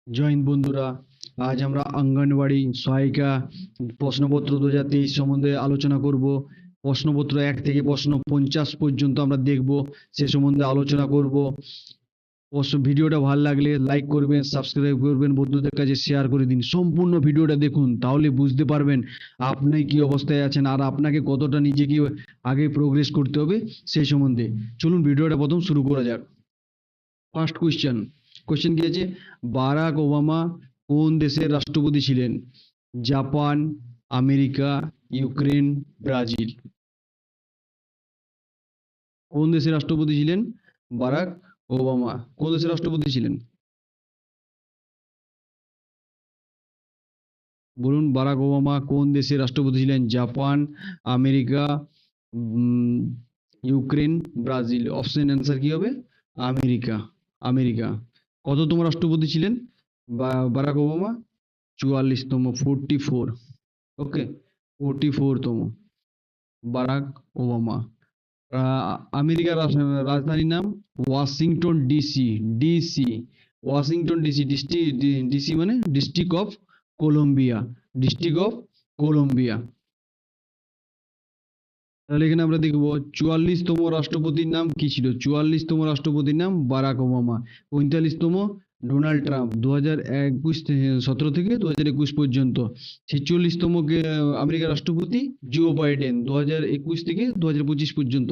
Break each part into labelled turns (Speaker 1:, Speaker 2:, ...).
Speaker 1: জয় হিন্দ বন্ধুরা। আজ আমরা অঙ্গনওয়াড়ি সহায়িকা প্রশ্নপত্র 2023 সম্বন্ধে আলোচনা করব। প্রশ্নপত্র 1 থেকে প্রশ্ন 50 পর্যন্ত আমরা দেখব, সে সম্বন্ধে আলোচনা করব। ভিডিওটা ভালো লাগলে লাইক করবেন, সাবস্ক্রাইব করবেন, বন্ধুদের কাছে শেয়ার করে দিন। সম্পূর্ণ ভিডিওটা দেখুন, তাহলে বুঝতে পারবেন আপনি কি অবস্থায় আছেন আর আপনাকে কতটা নিজেকে আগে প্রোগ্রেস করতে হবে সেই সম্বন্ধে। চলুন ভিডিওটা প্রথম শুরু করা যাক। ফার্স্ট কোশ্চেন কি আছে? বারাক ওবামা কোন দেশের রাষ্ট্রপতি ছিলেন? Japan, America, Ukraine, Brazil. কোন দেশের রাষ্ট্রপতি ছিলেন বারাক ওবামা? কোন দেশের রাষ্ট্রপতি ছিলেন? বলুন, বারাক ওবামা কোন দেশের রাষ্ট্রপতি ছিলেন? Japan, America, um, Ukraine, Brazil. Option answer কি হবে? আমেরিকা। আমেরিকা। কততম রাষ্ট্রপতি ছিলেন বারাক ওবামা? 44তম, 44। ওকে, 44তম বারাক ওবামা। আমেরিকার রাজধানীর নাম Washington DC. DC, Washington DC. DC মানে district of Columbia. District of Columbia. তাহলে এখানে আমরা দেখবো 44তম রাষ্ট্রপতির নাম কি ছিল? 44তম রাষ্ট্রপতির নাম বারাক ওবামা। 45তম ডোনাল্ড ট্রাম্প, 2017 থেকে 2021 পর্যন্ত। 46তম আমেরিকার রাষ্ট্রপতি জো বাইডেন, 2021 থেকে 2025 পর্যন্ত।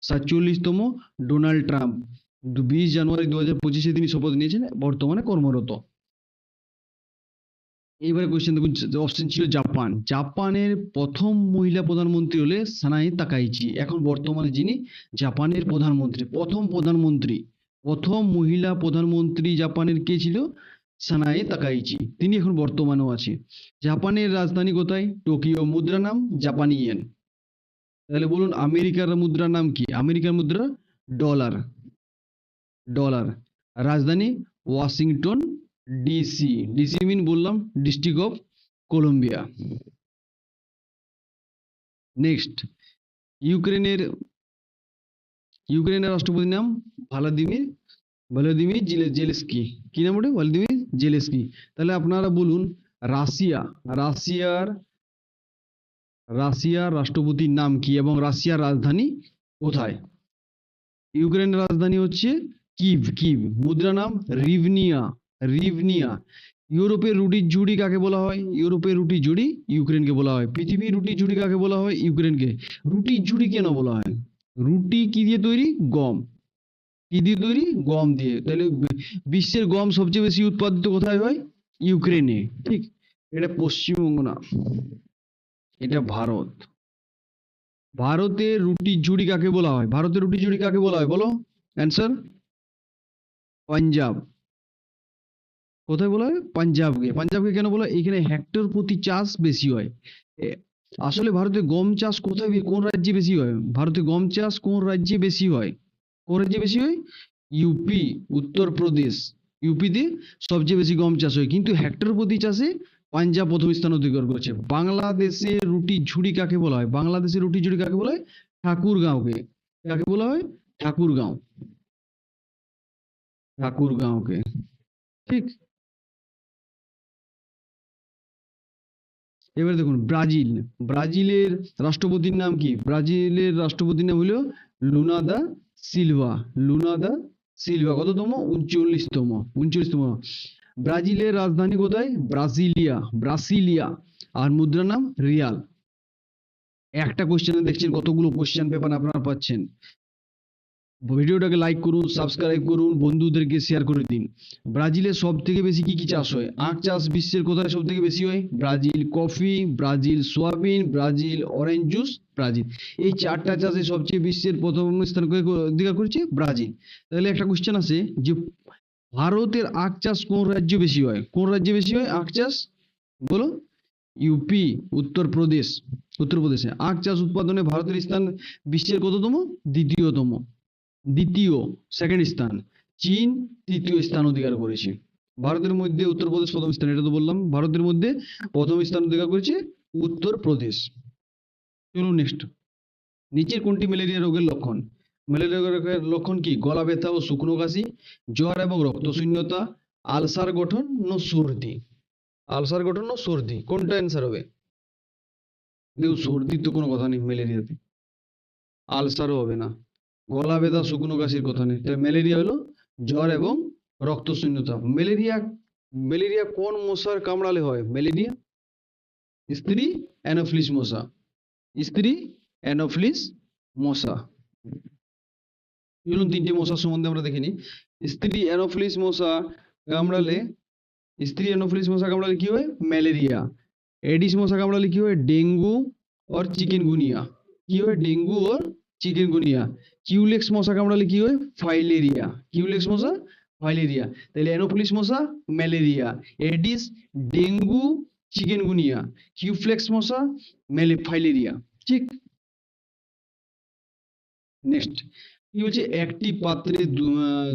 Speaker 1: 47তম ডোনাল্ড ট্রাম্প, 20 জানুয়ারি 2025 তিনি শপথ নিয়েছেন, বর্তমানে কর্মরত। এইবারে কোশ্চেন দেখুন, অপশন ছিল জাপান। জাপানের প্রথম মহিলা প্রধানমন্ত্রী হলে সানাই তাকাইচি। এখন বর্তমানে যিনি জাপানের প্রধানমন্ত্রী, প্রথম মহিলা প্রধানমন্ত্রী জাপানের কে ছিল? সানাই তাকাইচি। তিনি এখন বর্তমানেও আছে। জাপানের রাজধানী কোথায়? টোকিও। মুদ্রা নাম জাপানি ইয়েন। তাহলে বলুন, আমেরিকার মুদ্রার নাম কি? আমেরিকার মুদ্রা ডলার। ডলার। রাজধানী ওয়াশিংটন ডিসি। ডিসি মিন বললাম ডিস্ট্রিক্ট অফ কলম্বিয়া। নেক্সট, ইউক্রেনের ইউক্রেনের রাষ্ট্রপতির নাম ভ্লাদিমির ভ্লাদিমির জেলেস্কি। কি নাম ওটা? ভ্লাদিমির জেলেস্কি। তাহলে আপনারা বলুন, রাশিয়া রাশিয়ার রাশিয়ার রাষ্ট্রপতির নাম কি এবং রাশিয়ার রাজধানী কোথায়? ইউক্রেনের রাজধানী হচ্ছে কিভ। কিভ। মুদ্রা নাম রিভনিয়া। রিভনিয়া। ইউরোপের রুটির ঝুড়ি কাকে বলা হয়? ইউরোপের রুটির ঝুড়ি ইউক্রেনকে বলা হয়। পৃথিবীর রুটির ঝুড়ি কাকে বলা হয়? ইউক্রেনকে। রুটির ঝুড়ি কেন বলা হয়? রুটি কি দিয়ে তৈরি? গম। কি দিয়ে তৈরি? গম দিয়ে। তাহলে বিশ্বের গম সবচেয়ে বেশি উৎপাদিত কোথায় হয়? ইউক্রেনে। ঠিক। এটা পশ্চিমবঙ্গ না, এটা ভারত। ভারতের রুটির ঝুড়ি কাকে বলা হয়? ভারতের রুটির ঝুড়ি কাকে বলা হয় বলো? অ্যান্সার পাঞ্জাব। কোথায় বলা হয়? পাঞ্জাবকে। পাঞ্জাবকে কেন বলা হয়? এখানে হেক্টর প্রতি চাষ বেশি হয়। আসলে ভারতে গম চাষ কোথায়, কোন রাজ্যে বেশি হয়? ভারতে গম চাষ কোন রাজ্যে বেশি হয়? কোন রাজ্যে বেশি হয়? ইউপি, উত্তরপ্রদেশ। ইউপিতে সবচেয়ে বেশি গম চাষ হয়, কিন্তু হেক্টর প্রতি চাষে পাঞ্জাব প্রথম স্থান অধিকার করেছে। বাংলাদেশের রুটি ঝুড়ি কাকে বলা হয়? বাংলাদেশের রুটি ঝুড়ি কাকে বলা হয়? ঠাকুরগাঁওকে। কাকে বলা হয়? ঠাকুরগাঁও। ঠাকুরগাঁওকে। ঠিক। এবার দেখুন, ব্রাজিল। ব্রাজিলের রাষ্ট্রপতির নাম কি? ব্রাজিলের রাষ্ট্রপতির নাম হলো Luna da Silva. Luna da Silva. কততম? 39তম। 39তম। ব্রাজিলের রাজধানী কোথায়? ব্রাসিলিয়া। ব্রাসিলিয়া। আর মুদ্রা নাম রিয়াল। একটা কোশ্চেনে দেখছেন কতগুলো কোশ্চেন পেপার আপনারা পাচ্ছেন। ভিডিওটাকে লাইক করুন, সাবস্ক্রাইব করুন, বন্ধুদেরকে শেয়ার করে দিন। ব্রাজিলে সব থেকে বেশি কি কি চাষ হয়? আখ চাষ বিশ্বের কোথায় সব থেকে বেশি হয়? Brazil. Coffee Brazil. Soybean Brazil. Orange juice Brazil. এই চারটা চাষে সবচেয়ে বিশ্বের প্রথম স্থান অধিকার করেছে ব্রাজিল। তাহলে একটা কোশ্চেন আছে যে ভারতের আখ চাষ কোন রাজ্যে বেশি হয়? কোন রাজ্যে বেশি হয় আখ চাষ? বলো। ইউপি, উত্তরপ্রদেশ। উত্তরপ্রদেশে আখ চাষ উৎপাদনে ভারতের স্থান বিশ্বের কততম? দ্বিতীয়তম। দ্বিতীয়, সেকেন্ড স্থান। চীন তৃতীয় স্থান অধিকার করেছে। ভারতের মধ্যে উত্তরপ্রদেশ প্রথম স্থান, এটা তো বললাম। ভারতের মধ্যে প্রথম স্থান অধিকার করেছে উত্তরপ্রদেশ। চলুন নেক্সট। নিচের কোনটি ম্যালেরিয়া রোগের লক্ষণ? ম্যালেরিয়া রোগের লক্ষণ কি? গলা ব্যথা ও শুকনো কাশি, জ্বর এবং রক্তশূন্যতা, আলসার গঠন না সর্দি? আলসার গঠন না সর্দি, কোনটা অ্যান্সার হবে? দেখো সর্দির তো কোনো কথা নেই ম্যালেরিয়াতে, আলসারও হবে না, গলা ব্যথা শুকনো কাশির কথা নেই। তাই ম্যালেরিয়া হলো জ্বর এবং রক্তশূন্যতা। ম্যালেরিয়া, ম্যালেরিয়া কোন মশার কামড়ালে হয় ম্যালেরিয়া? স্ত্রী অ্যানোফিলিস মশা, স্ত্রী অ্যানোফিলিস মশা। চলুন তিনটে মশার সম্বন্ধে আমরা দেখে নিই। স্ত্রী অ্যানোফিলিস মশা কামড়ালে, স্ত্রী অ্যানোফিলিস মশা কামড়ালে কি হয়? ম্যালেরিয়া। এডিস মশা কামড়ালে কি হয়? ডেঙ্গু और চিকেনগুনিয়া। কি হয়? ডেঙ্গু और চিকেনগুনিয়া। কিউলেক্স মশা কামড়ালে কি হয়? ফাইলেরিয়া। কিউলেক্স মশা ফাইলেরিয়া। তাহলে অ্যানোফিলিস মশা ম্যালেরিয়া, এডিস ডেঙ্গু চিকেনগুনিয়া, কিউফ্লেক্স মশা ফাইলেরিয়া। ঠিক। নেক্সট কি বলছে? একটি পাত্রে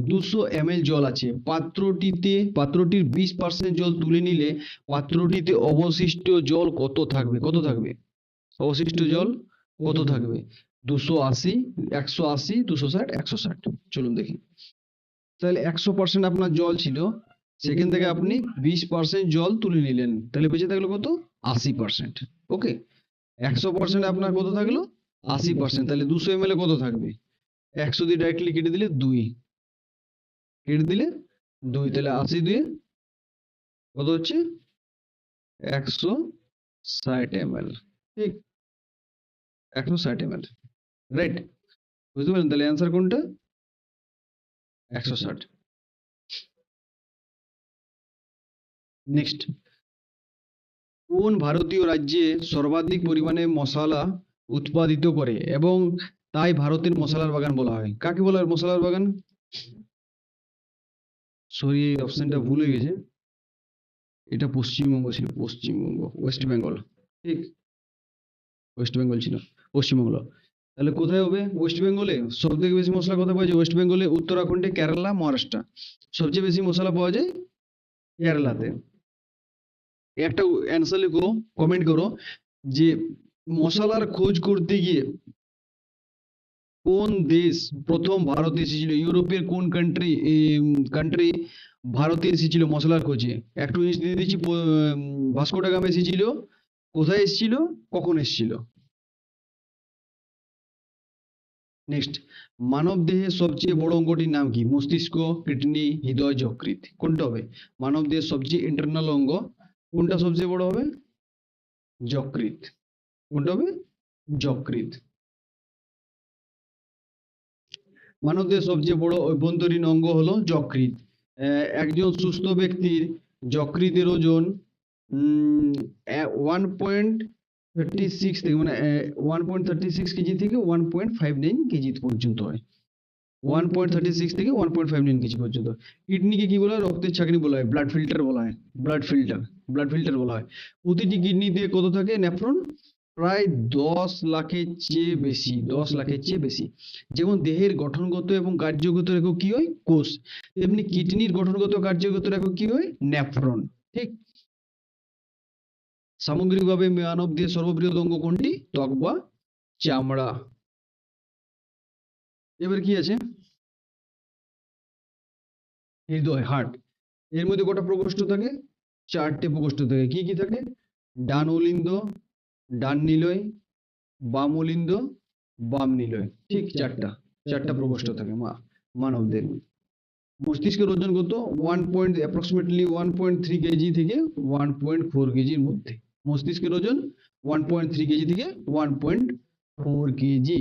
Speaker 1: 200 ml জল আছে, পাত্রটির 20% জল তুলে নিলে পাত্রটিতে অবশিষ্ট জল কত থাকবে? কত থাকবে অবশিষ্ট জল? কত থাকবে? 280, 180, 260, 160। চলুন দেখি। তাহলে 100% আপনার জল ছিল, সেখান থেকে আপনি 20% জল তুলে নিলেন, তাহলে বেঁচে থাকলো কত? 80%। ওকে, 100% আপনার কত থাকলো? 80%। তাহলে 200 ml কত থাকবে? 100 দিয়ে ডাইরেক্টলি কেটে দিলে 2, কেটে দিলে 2, তাহলে 80 দিয়ে কত হচ্ছে? 160 ml। ঠিক, 160 ml, রাইট? বুঝতে পারলেন? তাহলে অ্যান্সার কোনটা? 160। নেক্সট, কোন ভারতীয় রাজ্যে সর্বাধিক পরিমাণে মশলা উৎপাদিত করে এবং তাই ভারতের মশলার বাগান বলা হয়? কাকে বলা হয় মশলার বাগান? সরি, এই অপশনটা ভুল হয়ে গেছে, এটা পশ্চিমবঙ্গ ছিল, পশ্চিমবঙ্গ, ওয়েস্ট বেঙ্গল। ঠিক, ওয়েস্ট বেঙ্গল ছিল, পশ্চিমবঙ্গ। তাহলে কোথায় হবে? ওয়েস্ট বেঙ্গলে। সব থেকে বেশি মশলা কোথায় পাওয়া যায়? ওয়েস্ট বেঙ্গলে, উত্তরাখণ্ডে, কেরালা, মহারাষ্ট্র। সবচেয়ে বেশি মশলা পাওয়া যায় কেরালাতে। একটা অ্যান্সার লিখো, কমেন্ট করো যে মশলার খোঁজ করতে গিয়ে কোন দেশ প্রথম ভারতে এসেছিল? ইউরোপের কোন কান্ট্রি ভারতে এসেছিল মশলার খোঁজে? একটু জিনিস দিয়ে দিচ্ছি। ভাস্কো ডা গামা এসেছিল, কোথায় এসেছিল, কখন এসেছিল? নেক্সট, মানব দেহের সবচেয়ে বড় অঙ্গটির নাম কি? মস্তিষ্ক, কিডনি, হৃদয়, যকৃৎ। কোনটা হবে? মানব দেহের সবচেয়ে ইন্টারনাল অঙ্গ কোনটা সবচেয়ে বড় হবে? যকৃৎ। কোনটা হবে? যকৃৎ। মানবদেহের সবচেয়ে বড় অভ্যন্তরীণ অঙ্গ হলো যকৃৎ। একজন সুস্থ ব্যক্তির যকৃতের ওজন 1.36 থেকে, মানে 1.36 কেজি থেকে 1.59 কেজি পর্যন্ত হয়। 1.36 থেকে 1.59 কেজি পর্যন্ত। কিডনিকে কি বলা হয়? রক্তের ছাঁকনি বলা হয়, ব্লাড ফিল্টার বলা হয়, ব্লাড ফিল্টার বলা হয়। প্রতিটি কিডনিতে কত থাকে নেফ্রন? প্রায় 10 লাখের চেয়ে বেশি, 10 লাখের চেয়ে বেশি। যেমন দেহের গঠনগত এবং কার্যগত একক কি হয়? কোষ, তেমনি কিডনির গঠনগত কার্যগত একক কি হয়? নেফ্রন। ঠিক। সামগ্রিকভাবে মানব দেহের সর্ববৃহৎ অঙ্গ কোনটি? ত্বক বা চামড়া। এবার কি আছে? হৃদয়, হার্ট। এর মধ্যে কটা প্রকোষ্ঠ থাকে? 4টে প্রকোষ্ঠ থাকে। কি কি থাকে? ডান অলিন্দ, ডান নিলয়, বাম অলিন্দ, বাম নিলয়। ঠিক, 4টা প্রকোষ্ঠ থাকে মানবদের। মস্তিষ্কের ওজন কত? অ্যাপ্রক্সিমেটলি 1.3 কেজি থেকে 1.4 কেজির মধ্যে। মস্তিষ্কের ওজন 1.3 কেজি থেকে 1.4 কেজি।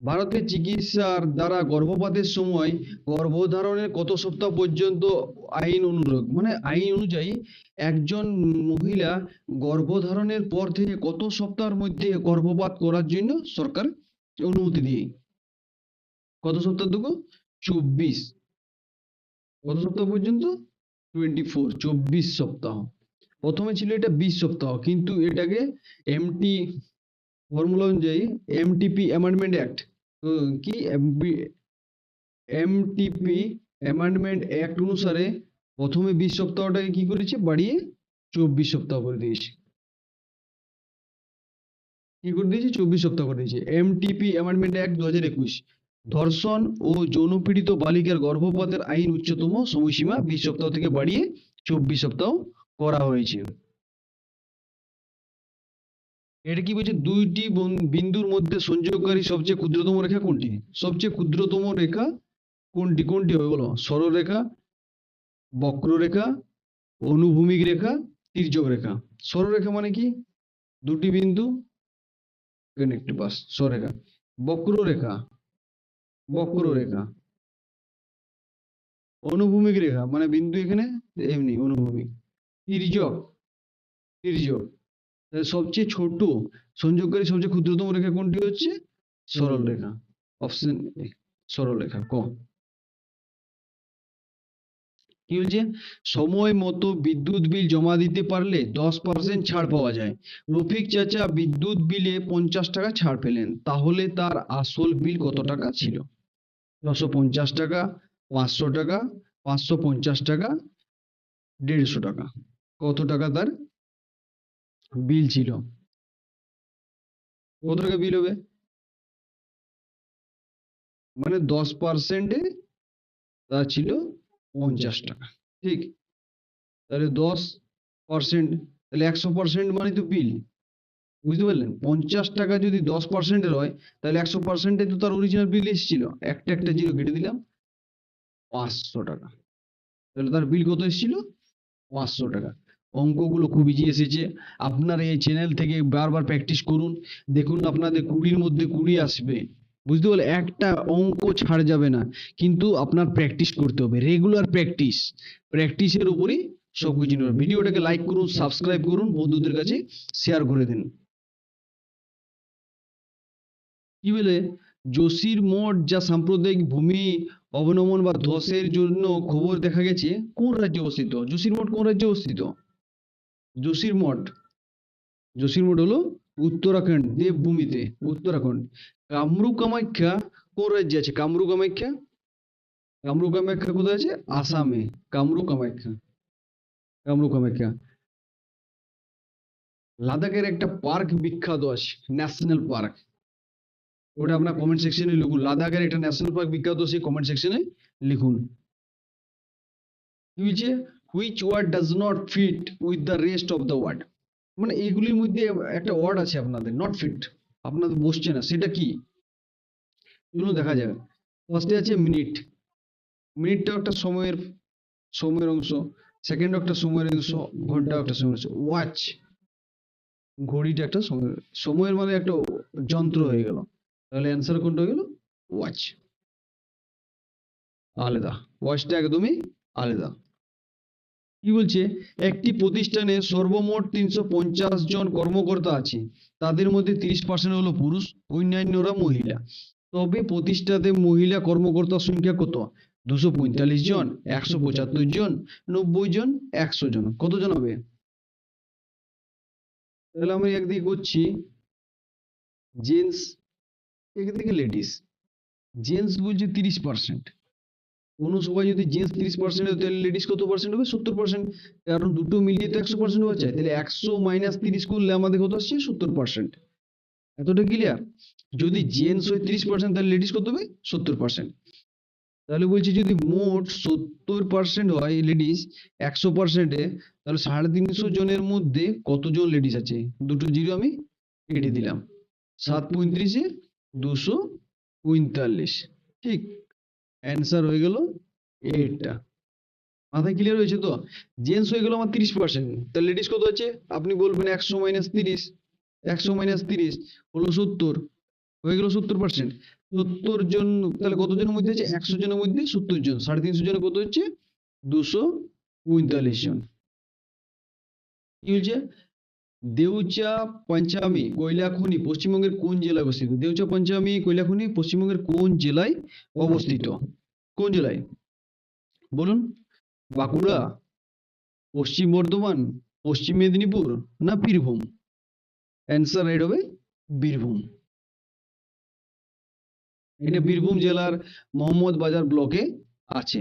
Speaker 1: ভারতের চিকিৎসার দ্বারা গর্ভপাতের সময় গর্ভধারণের কত সপ্তাহ পর্যন্ত আইন অনুরোধ, মানে আইন অনুযায়ী একজন মহিলা গর্ভধারণের পর থেকে কত সপ্তাহের মধ্যে গর্ভপাত করার জন্য সরকার অনুমতি দিয়ে? কত সপ্তাহ দেবো? 24। কত সপ্তাহ পর্যন্ত? 24 সপ্তাহ। প্রথমে ছিল এটা 20 সপ্তাহ, কিন্তু এটাকে এমটি ফর্মুলা অনুযায়ী, এমটিপি অ্যামেন্ডমেন্ট অ্যাক্ট, কি এমটিপি অ্যামেন্ডমেন্ট অ্যাক্ট অনুসারে প্রথমে 20 সপ্তাহটাকে কি করেছে? বাড়িয়ে 24 সপ্তাহ করে দিয়েছে। কি করে দিয়েছে? 24 সপ্তাহ করে দিয়েছে। MTP amendment act 2021। ধর্ষণ ও যৌনপীড়িত বালিকার গর্ভপাতের আইন উচ্চতম সময়সীমা 20 সপ্তাহ থেকে বাড়িয়ে 24 সপ্তাহ করা হয়েছে। এটা কি বলছে, দুইটি বিন্দুর মধ্যে সংযোগকারী সবচেয়ে ক্ষুদ্রতম রেখা কোনটি? সবচেয়ে ক্ষুদ্রতম রেখা কোনটি কোনটি হবে বলো? সরলরেখা, বক্ররেখা, অনুভূমিক রেখা, তির্যক রেখা। সরলরেখা মানে কি? দুটি বিন্দু কানেক্ট, বাস সরলরেখা। বক্ররেখা, বক্ররেখা। অনুভূমিক রেখা মানে বিন্দু এখানে এমনি অনুভূমিক। তির্যক, তির্যক। তাহলে সবচেয়ে ছোট সংযোগকারী সবচেয়ে ক্ষুদ্রতম রেখা কোনটি হচ্ছে? সরল রেখা। অপশন এ, সরল রেখা ক। কি বলছে? সময় মতো বিদ্যুৎ বিল জমা দিতে পারলে 10% ছাড় পাওয়া যায়। রফিক চাচা বিদ্যুৎ বিলে 50 টাকা ছাড় পেলেন, তাহলে তার আসল বিল কত টাকা ছিল? 650 টাকা, 500 টাকা, 550 টাকা, 150 টাকা। কত টাকা তার বিল ছিল? কত টাকা বিল হবে? মানে 10%-এ তা ছিল 50 টাকা। ঠিক, তাহলে 10%, তাহলে 100% মানে তো বিল। বুঝতে পারলেন? 50 টাকা যদি 10%-এর হয়, তাহলে 100%-এ তো তার অরিজিনাল বিল এসেছিল। একটা একটা জিরো কেটে দিলাম, 500 টাকা। তাহলে তার বিল কত এসেছিল? 500 টাকা। অঙ্কগুলো খুব ইজি এসেছে। আপনারা এই চ্যানেল থেকে বারবার প্র্যাকটিস করুন, দেখুন আপনাদের 20-র মধ্যে 20 আসবে। বুঝতে পারলে? একটা অঙ্ক ছাড় যাবে না, কিন্তু আপনার প্র্যাকটিস করতে হবে, রেগুলার প্র্যাকটিস। প্র্যাকটিসের উপরই সবকিছু নির্ভর। ভিডিওটাকে লাইক করুন, সাবস্ক্রাইব করুন, বন্ধুদের কাছে শেয়ার করে দিন। কি বলে? যোশীর মঠ যা সাম্প্রদায়িক ভূমি অবনমন বা ধসের জন্য খবর দেখা গেছে, কোন রাজ্যে অবস্থিত? যোশীর মঠ কোন রাজ্যে অবস্থিত? যোশীর মঠ, যোশীর মঠ হলো উত্তরাখণ্ড, দেবভূমিতে, উত্তরাখণ্ড। কামরূপ কামাখ্যা কোন রাজ্যে আছে? কামরূপ কামাখ্যা, কামরূপ কামাখ্যা কোথায় আছে? আসামে। কামরূপ কামাখ্যা, কামরূপ কামাখ্যা। লাদাখের একটা পার্ক বিখ্যাত আছে, ন্যাশনাল পার্ক। ওটা আপনার কমেন্ট সেকশনে লিখুন। লাদাখের একটা ন্যাশনাল পার্ক বিখ্যাত, সেই কমেন্ট সেকশনে লিখুন। কি বলছে? Which word does not fit with the rest of the word. মানে এইগুলির মধ্যে একটা ওয়ার্ড আছে আপনাদের নট ফিট, আপনাদের বসছে না, সেটা কি? চলুন দেখা যাবে। ফার্স্টে আছে মিনিট। মিনিটটা একটা সময়ের সময়ের অংশ। সেকেন্ড একটা সময়ের অংশ। ঘন্টা একটা সময়ের অংশ। ওয়াচ, ঘড়িটা একটা সময়ের, সময়ের মানে একটা যন্ত্র হয়ে গেল। তাহলে অ্যান্সার কোনটা হয়ে গেল? ওয়াচ। আলাদা, ওয়াচটা একদমই আলাদা। কি বলছে? একটি প্রতিষ্ঠানে সর্বমোট 350 জন কর্মকর্তা আছে, তাদের মধ্যে 30% হলো পুরুষ, অন্যান্যরা মহিলা। তবে প্রতিষ্ঠানে মহিলা কর্মকর্তার সংখ্যা কত? 245 জন, 175 জন, 90 জন, 100 জন। কতজন হবে? তাহলে আমি একদিকে করছি জেন্টস, একদিকে লেডিস। জেন্টস বলছে 30%। কোনো সবাই যদি জেন্টস 30% হয়, তাহলে লেডিস কত পার্সেন্ট হবে? 70%। কারণ দুটো মিলিয়ে তো 100% হওয়া চাই। তাহলে 100 - 30 করলে আমাদের কত আসছে? 70%। এতটা ক্লিয়ার? যদি জেন্টস হয় 30%, তাহলে লেডিস কত হবে? 70%। তাহলে বলছি যদি মোট 70% হয় লেডিস 100%-এ, তাহলে 350 জনের মধ্যে কতজন লেডিস আছে? দুটো জিরো আমি কেটে দিলাম। 7 × 35 = 245। ঠিক, অ্যান্সার হয়ে গেল এইটা। মাথায় ক্লিয়ার হয়েছে তো? জেন্টস হয়ে গেল আমার 30%, তাহলে লেডিস কত আছে? আপনি বলবেন 100 - 30, 100 - 30 হলো 70, হয়ে গেল 70%। 70 জন, তাহলে কতজনের মধ্যে আছে? 100 জনের মধ্যে 70 জন, 350 জনে কত হচ্ছে? 245 জন। কি বলছে? দেউচা পাঞ্চামি কয়লা খনি পশ্চিমবঙ্গের কোন জেলায় অবস্থিত? দেউচা পাঞ্চামি কয়লা খনি পশ্চিমবঙ্গের কোন জেলায় অবস্থিত? কোন জেলায় বলুন? বাঁকুড়া, পশ্চিম বর্ধমান, পশ্চিম মেদিনীপুর, না বীরভূম? অ্যান্সার রাইট হবে বীরভূম। এটা বীরভূম জেলার মোহাম্মদ বাজার ব্লকে আছে।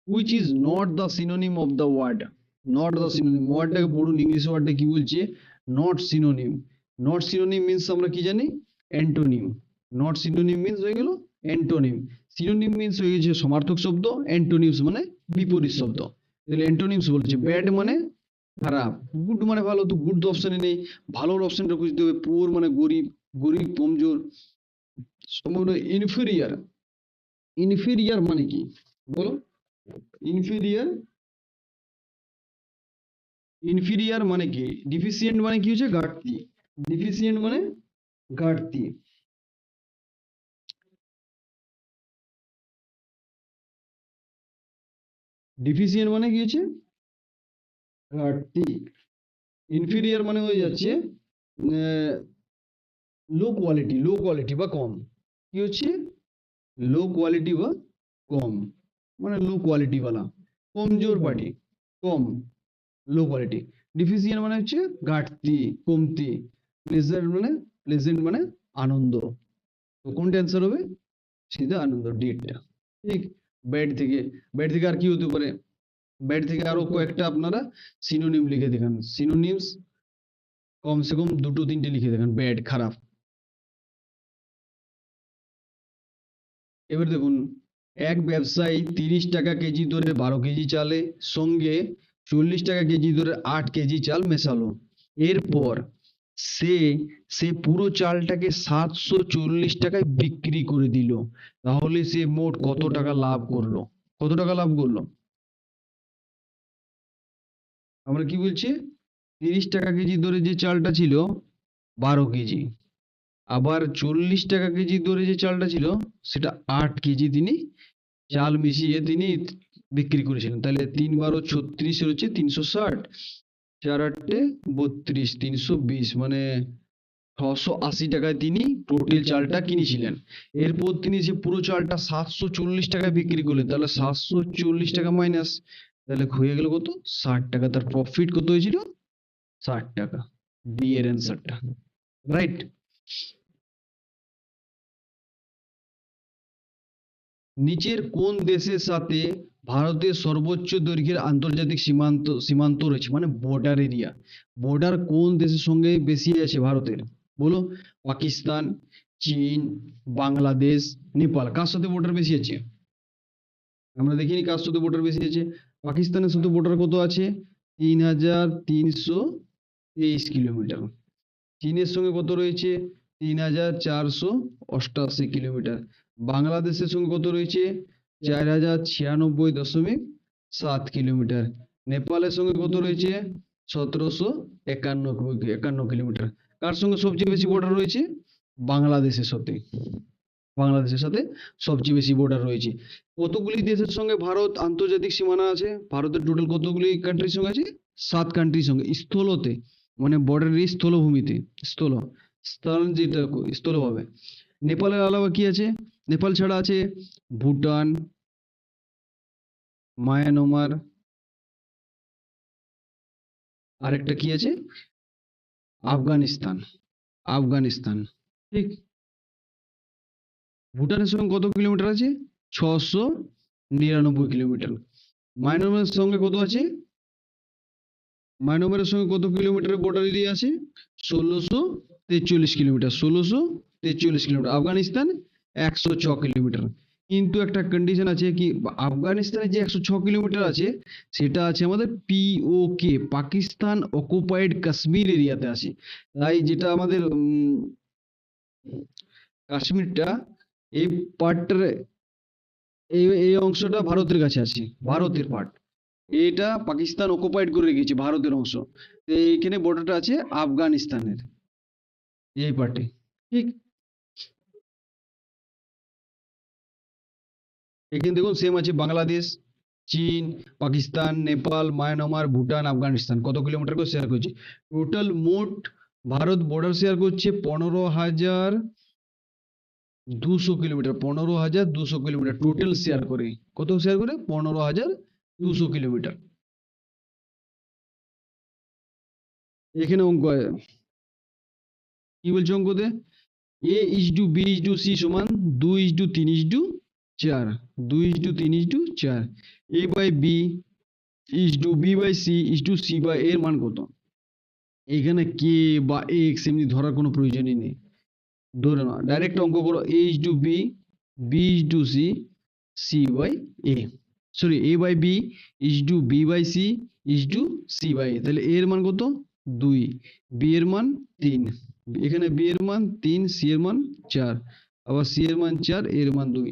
Speaker 1: which is not the synonym of the word, not the synonym। ওয়ার্ডটাকে পড়ুন, ইংলিশ ওয়ার্ডটা কি বলছে? Not synonym. Not synonym means আমরা কি জানি? অ্যান্টোনিম। নট সিনোনিম মিন্স হয়ে গেল অ্যান্টোনিম। সিনোনিম মিন্স হয়ে গেছে সমার্থক শব্দ, অ্যান্টোনিমস মানে বিপরীত শব্দ। তাহলে অ্যান্টোনিমস বলছে ব্যাড মানে খারাপ, গুড মানে ভালো, তো গুড তো অপশনে নেই, ভালোর অপশনটা খুঁজতে হবে। পুয়ার মানে গরিব, গরিব কমজোর। সম্পূর্ণ ইনফেরিয়ার। ইনফেরিয়ার মানে কি বলো? ইনফেরিয়ার, ইনফেরিয়ার মানে কি? ডিফিসিয়েন্ট মানে কি হচ্ছে ঘাটতি, ডিফিসিয়েন্ট মানে ঘাটতি। ডিফিসিয়েন্ট মানে কি হচ্ছে ঘাটতি। ইনফেরিয়ার মানে হয়ে যাচ্ছে লো কোয়ালিটি, লো কোয়ালিটি বা কম। কি হচ্ছে লো কোয়ালিটি বা কম, মানে লো কোয়ালিটি वाला, কমজোর পার্টি, কম, লো কোয়ালিটি। ডিফিসিয়েন্ট মানে হচ্ছে ঘাটতি, কমতি। প্লেজেন্ট মানে আনন্দ। তো কোনটা অ্যান্সার হবে? সিধা আনন্দ, ডিটা। ঠিক। ব্যাড থেকে, ব্যাড থেকে আর কি হতে পারে? ব্যাড থেকে আরো কয়েকটা আপনারা সিনোনিম লিখে দেখান। সিনোনিমস কমসে কম দুটো তিনটে লিখে দেখান, ব্যাড খারাপ। এবার দেখুন, এক ব্যবসায়ী 30 টাকা কেজি দরে 12 কেজি চালে সঙ্গে 40 টাকা কেজি দরে 8 কেজি চাল মেশালো। এরপর সে সে পুরো চালটাকে 740 টাকায় বিক্রি করে দিল। তাহলে সে মোট কত টাকা লাভ করলো? কত টাকা লাভ করলো? আমরা কি বলছি? 30 টাকা কেজি দরে যে চালটা ছিল 12 কেজি, আবার 40 টাকা কেজি দরে যে চালটা ছিল সেটা 8 কেজি তিনি চাল মিশিয়ে তিনি বিক্রি করেছিলেন। তাহলে 3 × 12 = 36, হচ্ছে 360, 4 × 8 = 32, 320, মানে 680 টাকায় তিনি টোটাল চালটা কিনেছিলেন। এরপর তিনি যে পুরো চালটা 740 টাকায় বিক্রি করলেন, তাহলে 740 টাকা মাইনাস, তাহলে হয়ে গেল কত? 60 টাকা। তার প্রফিট কত হয়েছিল? 60 টাকা। ডি এর অ্যান্সারটা রাইট। নিচের কোন দেশের সাথে ভারতের সর্বোচ্চ দৈর্ঘ্যের আন্তর্জাতিক সীমান্ত সীমান্ত রয়েছে, মানে বর্ডার এরিয়া? বর্ডার কোন দেশের সঙ্গে বেশি আছে ভারতের? বলো। পাকিস্তান, চীন, বাংলাদেশ, নেপাল। কার সাথে বর্ডার বেশি আছে? আমরা দেখিনি কার সাথে বর্ডার বেশি আছে। পাকিস্তানের সাথে বর্ডার কত আছে? 3323 কিলোমিটার। চীনের সঙ্গে কত রয়েছে? 3488 কিলোমিটার। বাংলাদেশের সঙ্গে কত রয়েছে? 4096.7 কিলোমিটার। নেপালের সঙ্গে কত রয়েছে? 1751 কিলোমিটার। কার সঙ্গে সবচেয়ে বেশি বর্ডার রয়েছে? বাংলাদেশের সাথে। বাংলাদেশের সাথে সবচেয়ে বেশি বর্ডার রয়েছে। কতগুলি দেশের সঙ্গে ভারত আন্তর্জাতিক সীমানা আছে? ভারতের টোটাল কতগুলি কান্ট্রির সঙ্গে আছে? 7 কান্ট্রির সঙ্গে, স্থলতে, মানে বর্ডারের স্থলভূমিতে, স্থল, স্থল যেটা স্থলভাবে। নেপালের আলাদা কি আছে? নেপাল ছাড়া আছে ভুটান, মায়ানমার, আরেকটা কি আছে? আফগানিস্তান। আফগানিস্তান। ঠিক। ভুটানের সঙ্গে কত কিলোমিটার আছে? 699 কিলোমিটার। মায়ানমারের সঙ্গে কত আছে? মায়ানমারের সঙ্গে কত কিলোমিটারের বর্ডার এরিয়া আছে? 1643 কিলোমিটার। 1643 কিলোমিটার। আফগানিস্তান 106 কিলোমিটার। কিন্তু একটা কন্ডিশন আছে কি, আফগানিস্তানে যে 106 কিলোমিটার আছে সেটা আছে আমাদের পিওকে, পাকিস্তান অকুপাইড কাশ্মীর এরিয়াতে আছে। তাই যেটা আমাদের কাশ্মীরটা, এই পার্টটার, এই এই অংশটা ভারতের কাছে আছে, ভারতের পার্ট। এটা পাকিস্তান অকুপাইড করে রেখেছে, ভারতের অংশ। তো এইখানে বর্ডারটা আছে আফগানিস্তানের এই পার্টে। ঠিক। এখানে দেখুন সেম আছে, বাংলাদেশ, চীন, পাকিস্তান, নেপাল, মায়ানমার, ভুটান, আফগানিস্তান কত কিলোমিটার করে শেয়ার করছে। টোটাল মোট ভারত বর্ডার শেয়ার করছে 15,200 কিলোমিটার। 15,200 কিলোমিটার টোটাল শেয়ার করে। কত শেয়ার করে? 15,200 কিলোমিটার। এখানে অঙ্ক কি বলছে অঙ্কতে? A/B/C = 2:3:4, 2:3:4। A/B/B/C/C/A এর মান কত? এখানে কে বা এক্স এমনি ধরার কোনো প্রয়োজনই নেই। ধরে না, ডাইরেক্ট অঙ্ক করো, a is to b, b is to c, c by a, sorry a by b is to b by c is to c by a। তাহলে a এর মান কত? 2, b এর মান 3, এখানে b এর মান 3, c এর মান 4, আবার c এর মান 4, a এর মান 2,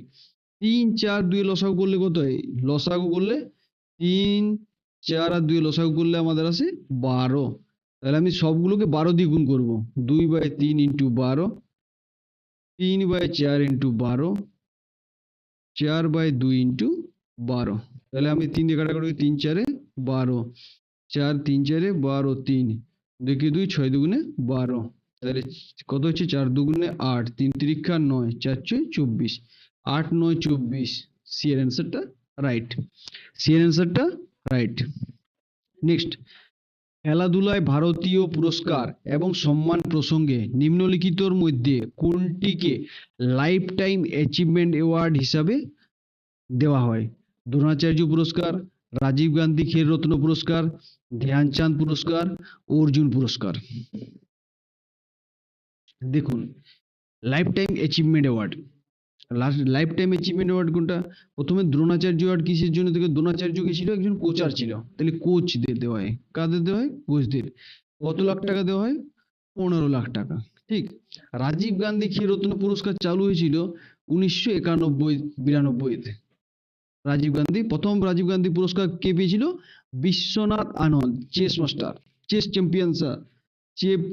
Speaker 1: 3 4 2 লসাগু করলে কত হয়? লসাগু করলে 3 4 আর 2 লসাগু করলে আমাদের আসে 12। তাহলে আমি সবগুলোকে 12 দিয়ে গুণ করবো, 2/3 ইন্টু 12, 3/4 ইন্টু 12, 4/2 ইন্টু 12। তাহলে আমি 3 দিয়ে কাটাকাটি 3 4 12, 4 3 4 12, 3 2 2 6 দুগুণে 12, তাহলে কত হচ্ছে? 4 দুগুণে 8, 3 তিরিক্ষা 9, 4 6 24, 8 9 24, সি এর অ্যান্সারটা রাইট, সি এর অ্যান্সারটা রাইট। নেক্সট, খেলাধুলায় ভারতীয় পুরস্কার এবং সম্মান প্রসঙ্গে নিম্নলিখিতর মধ্যে কোনটিকে লাইফ টাইম অ্যাচিভমেন্ট অ্যাওয়ার্ড হিসাবে দেওয়া হয়? দ্রোণাচার্য পুরস্কার, রাজীব গান্ধী খেলরত্ন পুরস্কার, ধ্যানচাঁদ পুরস্কার, অর্জুন পুরস্কার। দেখুন, life time achievement award, life time achievement award কোনটা? প্রথমে দ্রোণাচার্য অ্যাওয়ার্ড কিসের জন্য? থেকে দ্রোণাচার্য কে ছিল? একজন কোচার ছিল, তাহলে কোচদের দেওয়া হয়। কাদের দেওয়া হয়? কোচদের। কত লাখ টাকা দেওয়া হয়? 15 লাখ টাকা। ঠিক। রাজীব গান্ধী খেলরত্ন পুরস্কার চালু হয়েছিল 1991-92-তে। রাজীব গান্ধী, প্রথম রাজীব গান্ধী পুরস্কার কে পেয়েছিল? বিশ্বনাথ আনন্দ, চেস মাস্টার, চেস চ্যাম্পিয়ন,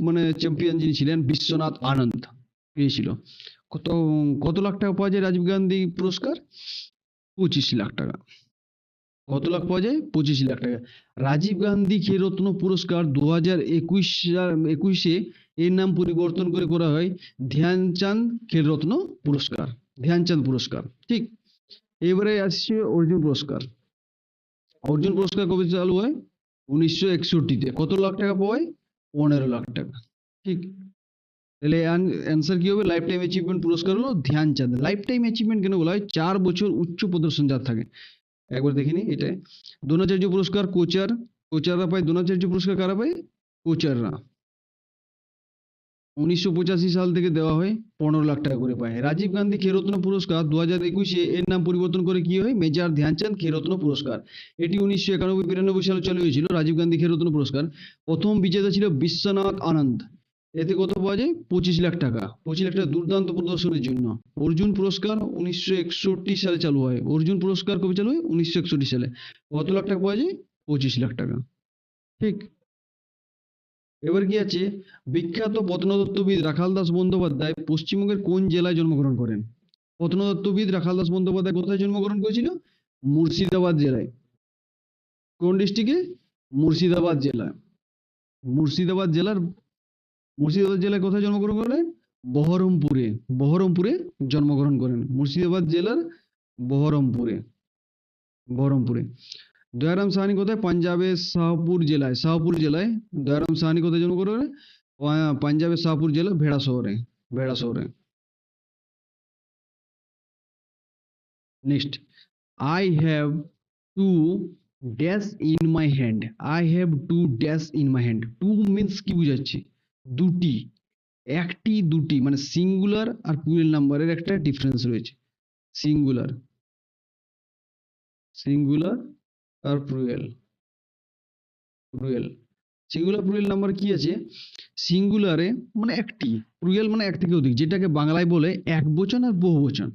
Speaker 1: মানে চ্যাম্পিয়ন যিনি ছিলেন বিশ্বনাথ আনন্দ পেয়েছিল। কত কত লাখ টাকা পাওয়া যায় রাজীব গান্ধী পুরস্কার? 25 লাখ টাকা। কত লাখ পাওয়া যায়? 25 লাখ টাকা। রাজীব গান্ধী খেলরত্ন পুরস্কার 2021-এ এর নাম পরিবর্তন করে করা হয় ধ্যানচাঁদ খেলরত্ন পুরস্কার, ধ্যানচাঁদ পুরস্কার। ঠিক। এবারে আসছে অর্জুন পুরস্কার। অর্জুন পুরস্কার কবে চালু হয়? 1961-তে। কত লাখ টাকা পাওয়া হয়? 15 লাখ টাকা। ঠিক। তাহলে অ্যান্সার কি হবে? লাইফ টাইম অ্যাচিভমেন্ট পুরস্কার হলো ধ্যানচাঁদ। লাইফ টাইম অ্যাচিভমেন্ট কেন বলা হয়? 4 বছর উচ্চ প্রদর্শন যার থাকে। একবার দেখে নিই এটা। দ্রোণাচার্য পুরস্কার কোচার, কোচাররা পায় দ্রোণাচার্য পুরস্কার, কারা পায়? কোচাররা। 1985 সাল থেকে দেওয়া হয়, 15 লাখ টাকা করে পায়। রাজীব গান্ধী খেলরত্ন পুরস্কার 2021-এ এর নাম পরিবর্তন করে কি হয়? মেজর ধ্যানচাঁদ খেলরত্ন পুরস্কার। এটি 1991-92 সালে চালু হয়েছিল রাজীব গান্ধী খেলরত্ন পুরস্কার। প্রথম বিজেতা ছিল বিশ্বনাথ আনন্দ। এতে কত পাওয়া যায়? 25 লাখ টাকা। 25 লাখ টাকা দুর্দান্ত প্রদর্শনের জন্য। অর্জুন পুরস্কার 1961 সালে চালু হয়। অর্জুন পুরস্কার কবে চালু হয়? 1961 সালে। কত লাখ টাকা পাওয়া যায়? 25 লাখ টাকা। ঠিক। এবার কি আছে? বিখ্যাত প্রত্নতত্ত্ববিদ রাখাল দাস বন্দ্যোপাধ্যায় পশ্চিমবঙ্গের কোন জেলায় জন্মগ্রহণ করেন? প্রত্নতত্ত্ববিদ রাখাল দাস বন্দ্যোপাধ্যায় কোথায় জন্মগ্রহণ করেছিল? মুর্শিদাবাদ জেলায়। কোন ডিস্ট্রিক্টে? মুর্শিদাবাদ জেলায়। মুর্শিদাবাদ জেলার, মুর্শিদাবাদ জেলায় কোথায় জন্মগ্রহণ করেন? বহরমপুরে। বহরমপুরে জন্মগ্রহণ করেন। মুর্শিদাবাদ জেলার বহরমপুরে, বহরমপুরে। দয়ারাম সাহানি কোথায়? পাঞ্জাবের শাহপুর জেলায়, শাহপুর জেলায় দয়ারাম সাহানি কোথায় জন্মগ্রহণ করেন? পাঞ্জাবের শাহপুর জেলা ভেড়া শহরে, ভেড়া শহরে। Next, I have to dash in my hand. I have to dash in my hand. To means কি বুঝাচ্ছে? দুটি, একটি, দুটি, মানে সিঙ্গুলার আর প্লুরাল নাম্বারের একটা ডিফারেন্স রয়েছে। সিঙ্গুলার, সিঙ্গুলার আর plural, plural. Singular plural number কি আছে? সিঙ্গুলারে মানে একটি, প্লুরাল মানে এক থেকে অধিক, যেটাকে বাংলায় বলে এক বচন আর বহু বচন।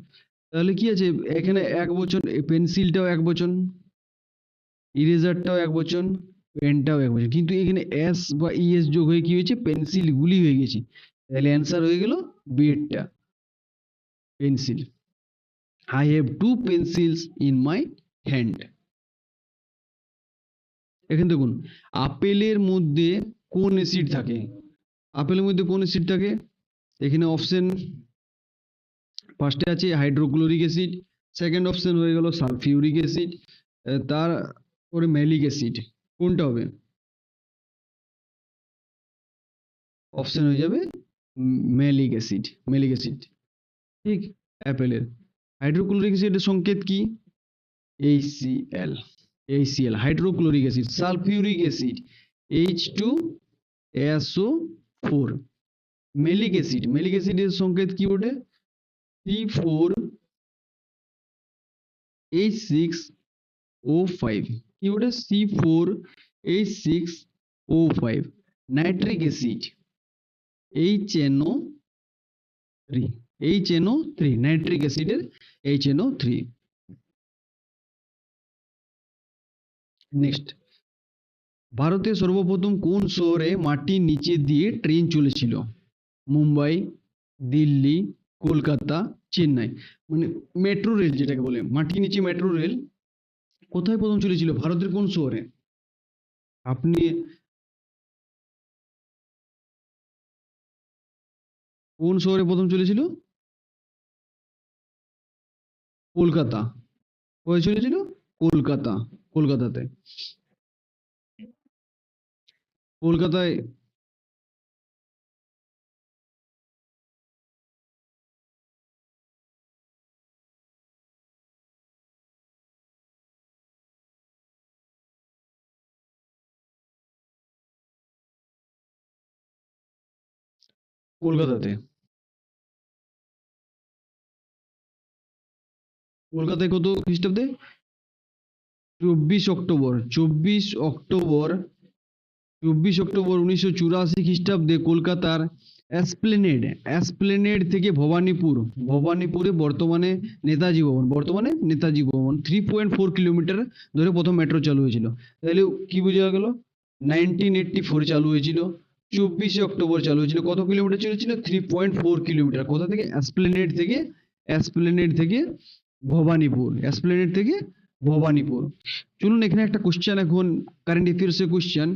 Speaker 1: তাহলে কি আছে? এখানে এক বচন, পেন্সিলটাও এক বচন, ইরেজারটাও এক বচন, পেনটাও এক বচন, কিন্তু এখানে এস বা ইএস যোগ হয়ে কি হয়েছে? পেন্সিল গুলি হয়ে গেছে। তাহলে অ্যান্সার হয়ে গেল বিএডটা, pencil. I have two pencils in my hand. এখানে দেখুন, আপেলের মধ্যে কোন অ্যাসিড থাকে? আপেলের মধ্যে কোন অ্যাসিড থাকে? এখানে অপশন ফার্স্টে আছে হাইড্রোক্লোরিক অ্যাসিড, সেকেন্ড অপশন হয়ে গেল সালফিউরিক অ্যাসিড, তারপরে ম্যালিক অ্যাসিড। কোনটা হবে? অপশন হয়ে যাবে ম্যালিক অ্যাসিড, ম্যালিক অ্যাসিড। ঠিক। অ্যাপেলের হাইড্রোক্লোরিক অ্যাসিডের সংকেত কি? HCl, HCl hydrochloric acid. Sulphuric acid H2SO4, malic অ্যাসিডের সংকেত কি ওঠে? C4H6O5 কি ওঠে? C4H6O5। Nitric acid HNO3, HNO3, nitric অ্যাসিডের HNO3। নেক্সট, ভারতের সর্বপ্রথম কোন শহরে মাটির নিচে দিয়ে ট্রেন চলেছিল? মুম্বাই, দিল্লি, কলকাতা, চেন্নাই। মানে মেট্রো রেল যেটাকে বলে, মাটির নিচে মেট্রো রেল কোথায় প্রথম চলেছিল? ভারতের কোন শহরে? আপনি কোন শহরে প্রথম চলেছিল? কলকাতা। কোথায় চলেছিল? কলকাতা। কলকাতাতে। কলকাতায়। কলকাতাতে। কলকাতায় কত খ্রিস্টাব্দে? 24 অক্টোবর। 24 অক্টোবর 1984 খ্রিস্টাব্দে কলকাতার অ্যাসপ্লেনেড থেকে ভবানীপুরে বর্তমানে নেতাজি ভবন 3.4 কিলোমিটার ধরে প্রথম মেট্রো চালু হয়েছিল। তাহলে কি বোঝা গেল? 1984 চালু হয়েছিল, 24 অক্টোবর চালু হয়েছিল, কত কিলোমিটার চলেছিল? 3.4 কিলোমিটার। কোথা থেকে? অ্যাসপ্লেনেড থেকে ভবানীপুর। চলুন এখানে একটা কোশ্চেন, এখন কারেন্ট অ্যাফেয়ার্স এর কোশ্চেন,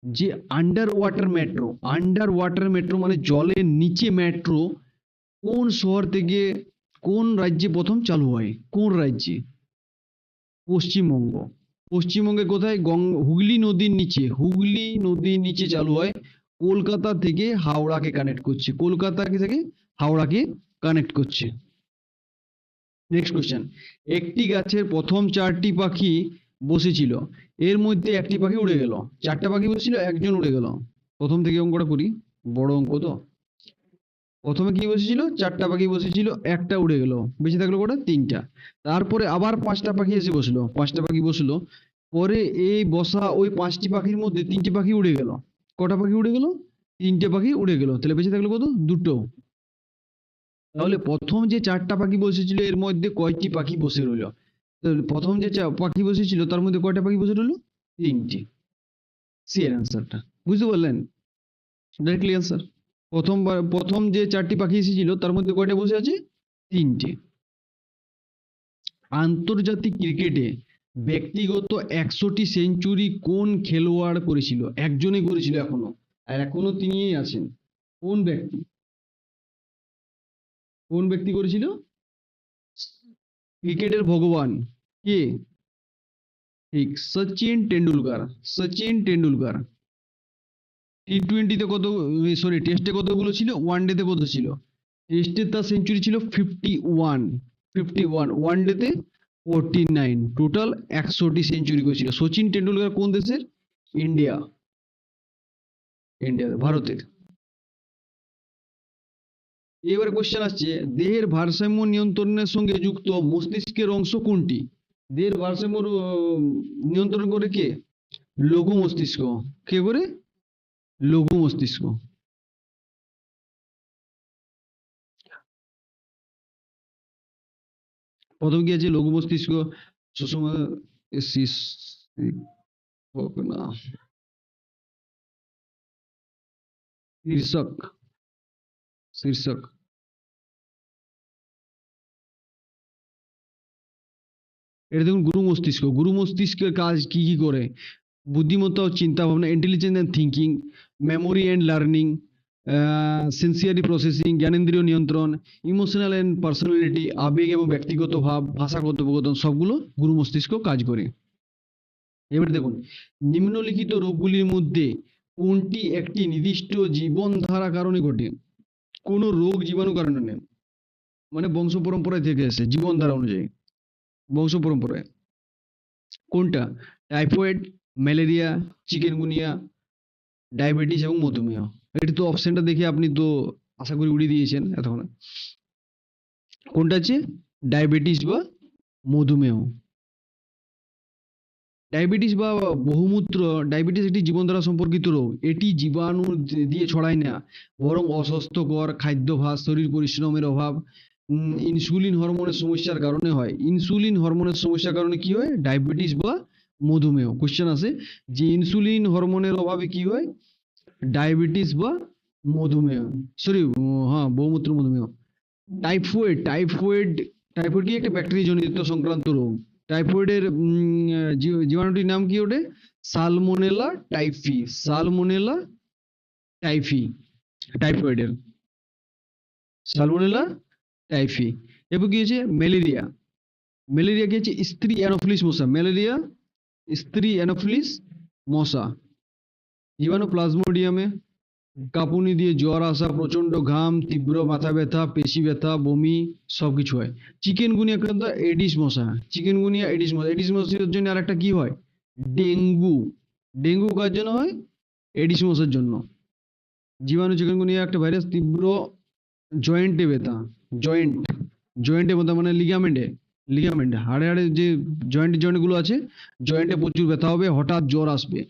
Speaker 1: যে আন্ডার ওয়াটার মেট্রো মানে জলের নিচে মেট্রো কোন শহর থেকে কোন রাজ্যে প্রথম চালু হয়? কোন রাজ্যে? পশ্চিমবঙ্গ। পশ্চিমবঙ্গে কোথায়? হুগলি নদীর নিচে চালু হয়। কলকাতা থেকে হাওড়াকে কানেক্ট করছে। নেক্সট কোশ্চেন, একটি গাছের প্রথম 4টি পাখি বসেছিল, এর মধ্যে একটি পাখি উড়ে গেল। 4টা পাখি বসেছিল, একজন উড়ে গেল। প্রথম থেকে অঙ্কটা করি, বড় অঙ্ক তো। প্রথমে কি বসেছিল? 4টা পাখি বসেছিল, একটা উড়ে গেল, বেঁচে থাকলো কটা? 3টা। তারপরে আবার 5টা পাখি এসে বসলো, 5টা পাখি বসলো। পরে এই বসা ওই 5টি পাখির মধ্যে 3টে পাখি উড়ে গেল। কটা পাখি উড়ে গেল? 3টে পাখি উড়ে গেল। তাহলে বেঁচে থাকলো কত? দুটো। তাহলে প্রথম যে 4টা পাখি বসেছিল এর মধ্যে কয়টি পাখি বসে রইল? তো প্রথম যে পাখি বসেছিল তার মধ্যে কয়টা পাখি বসে রইল? 3টি। সি এর অ্যান্সারটা বুঝতে পারলেন? Directly answer. প্রথম যে 4টি পাখি এসেছিল তার মধ্যে কয়টা বসে আছে? 3টে। আন্তর্জাতিক ক্রিকেটে ব্যক্তিগত 100টি সেঞ্চুরি কোন খেলোয়াড় করেছিল? একজনই করেছিল এখনো, আর এখনো তিনিই আছেন। কোন ব্যক্তি করেছিল? ক্রিকেটের ভগবান কে? ঠিক, সচিন টেন্ডুলকার। টি20-তে কত, সরি টেস্টে কতগুলো ছিল? ওয়ানডেতে কত ছিল? টেস্টে তার সেঞ্চুরি ছিল 51, ওয়ানডেতে 49, টোটাল 100টি সেঞ্চুরি করেছিল। সচিন টেন্ডুলকার কোন দেশের? ইন্ডিয়া। ভারতের। এবারে কোশ্চেন আসছে, দেহের ভারসাম্য নিয়ন্ত্রণের সঙ্গে যুক্ত মস্তিষ্কের অংশ কোনটি? দেহের ভারসাম্য নিয়ন্ত্রণ করে কে? লঘু মস্তিষ্ক। কে করে? লঘু মস্তিষ্ক। প্রথম কি আছে? লঘু মস্তিষ্ক, সুষমা না, শীর্ষক। শীর্ষক। এটা দেখুন, গুরু মস্তিষ্কের কাজ কি কি করে? বুদ্ধিমত্তা ও চিন্তা ভাবনা, intelligence and thinking, memory and learning, sensory processing, জ্ঞানেন্দ্রীয় নিয়ন্ত্রণ, ইমোশনাল এন্ড পার্সোনালিটি, আবেগ এবং ব্যক্তিগত ভাব, ভাষা কথোপকথন, সবগুলো গুরু মস্তিষ্ক কাজ করে। এবার দেখুন, নিম্নলিখিত রোগগুলির মধ্যে কোনটি একটি নির্দিষ্ট জীবনধারা কারণে ঘটে? কোন রোগ জীবাণু কারণে নেই, মানে বংশ পরম্পরায় থেকে এসে জীবনধারা অনুযায়ী, বংশ পরম্পরায়। কোনটা? টাইফয়েড, ম্যালেরিয়া, চিকেনগুনিয়া, ডায়াবেটিস এবং মধুমেহ। এটা তো অপশনটা দেখে আপনি তো আশা করি উড়িয়ে দিয়েছেন এতক্ষণে। কোনটা আছে? ডায়াবেটিস বা মধুমেহ। ডায়াবেটিস বা বহুমূত্র, ডায়াবেটিস একটি জীবনধারা সম্পর্কিত রোগ। এটি জীবাণু দিয়ে ছড়ায় না, বরং অস্বাস্থ্যকর খাদ্যাভ্যাস, শরীর পরিশ্রমের অভাব, ইনসুলিন হরমোনের সমস্যার কারণে হয়। ইনসুলিন হরমোনের সমস্যার কারণে কি হয়? ডায়াবেটিস বা মধুমেহ। কোশ্চেন আছে যে ইনসুলিন হরমোনের অভাবে কি হয়? ডায়াবেটিস বা মধুমেহ, সরি, হ্যাঁ, বহুমূত্র মধুমেহ। টাইফয়েড, টাইফয়েড কি একটা ব্যাকটেরিয়া জনিত সংক্রান্ত রোগ। টাইফয়েডের জীবাণুটির নাম কি ওঠে? সালমোনেলা টাইফি, সালমোনেলা টাইফি, টাইফয়েডের সালমোনেলা টাইফি। এরপর কি হচ্ছে? ম্যালেরিয়া। ম্যালেরিয়া কি হচ্ছে? স্ত্রী অ্যানোফিলিস মশা। ম্যালেরিয়া স্ত্রী অ্যানোফিলিস মশা। জীবাণু প্লাজমোডিয়ামে। কাঁপুনি দিয়ে জ্বর আসা, প্রচন্ড ঘাম, তীব্র মাথা ব্যথা, পেশি ব্যথা, বমি সবকিছু হয়। চিকেনগুনিয়া আক্রান্ত এডিস মশা। চিকেনগুনিয়া এডিস মশা। এডিস মশার জন্য আর একটা কি হয়? ডেঙ্গু। ডেঙ্গু কার জন্য হয়? এডিস মশার জন্য। জীবাণু চিকেনগুনিয়া একটা ভাইরাস। তীব্র জয়েন্টে ব্যথা। জয়েন্ট, জয়েন্টে ব্যথা মানে লিগামেন্টে, লিগামেন্ট হাড়ে হাড়ে যে জয়েন্ট গুলো আছে, জয়েন্টে প্রচুর ব্যথা হবে, হঠাৎ জ্বর আসবে।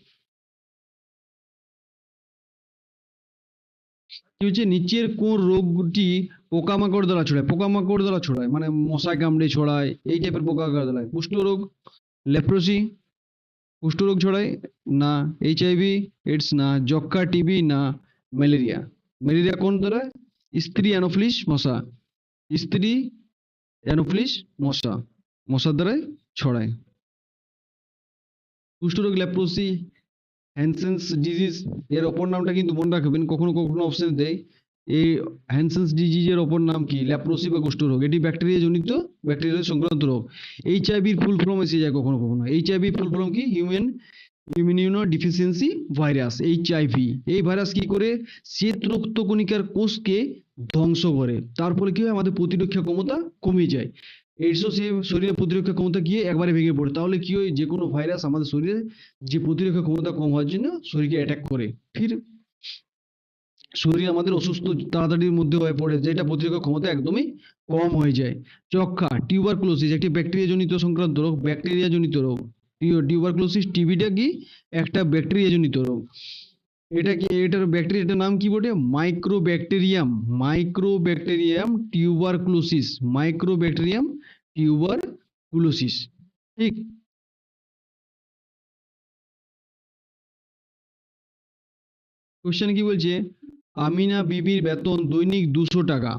Speaker 1: কি হচ্ছে? নিচের কোন রোগটি পোকামাকড় দ্বারা ছড়ায়? পোকামাকড় দ্বারা ছড়ায় মানে মশায় কামড়ে ছড়ায়, এই টাইপের পোকামাকড় দ্বারা। কুষ্ঠরোগ, লেপ্রোসি, কুষ্ঠরোগ ছড়ায় না। এইচআইভি এইডস না। যক্ষ্মা, টিবি না। ম্যালেরিয়া। ম্যালেরিয়া কোন দ্বারা? স্ত্রী অ্যানোফিলিস মশা। স্ত্রী অ্যানোফিলিস মশা, মশার দ্বারাই ছড়ায়। কুষ্ঠরোগ, লেপ্রোসি, হ্যানসেন্স ডিজিজ, এর অপর নামটা কিন্তু মনে রাখবেন, কখনো কখনো অপশন দেয়। এই হ্যানসেন্স ডিজিজের অপর নাম কি? লেপ্রোসি বা কুষ্ঠরোগ। এটি ব্যাকটেরিয়া জনিত, ব্যাকটেরিয়া সংক্রান্ত রোগ। এইচআইভির ফুল ফর্ম এসে যায় কখনো কখনো। এইচআইভি ফুল ফর্ম কি? Human immuno deficiency virus, HIV. এই ভাইরাস কি করে? শ্বেত রক্তকণিকার কোষকে ধ্বংস করে। তার ফলে কি হয়? আমাদের প্রতিরক্ষা ক্ষমতা কমে যায়। এইডসও সে শরীরের প্রতিরক্ষা ক্ষমতা গিয়ে একবারে ভেঙে পড়ে। তাহলে কি হয়? যে কোনো ভাইরাস আমাদের শরীরে যে প্রতিরক্ষা ক্ষমতা কম হওয়ার জন্য শরীরকে অ্যাটাক করে, ফির শরীর আমাদের অসুস্থ তাড়াতাড়ির মধ্যে হয়ে পড়ে, যেটা প্রতিরক্ষা ক্ষমতা একদমই কম হয়ে যায়। যক্ষ্মা, টিউবারকুলোসিস একটি ব্যাকটেরিয়া জনিত সংক্রান্ত রোগ, ব্যাকটেরিয়া জনিত রোগ। টিউবারকুলোসিস, টিবিটা কি? একটা ব্যাকটেরিয়া জনিত রোগ। এটা কি? এটার ব্যাকটেরিয়াটার নাম কি বটে? Mycobacterium, mycobacterium tuberculosis, mycobacterium tuberculosis. ঠিক। কোশ্চেন কি বলছে? আমিনা বিবির বেতন দৈনিক 200 টাকা।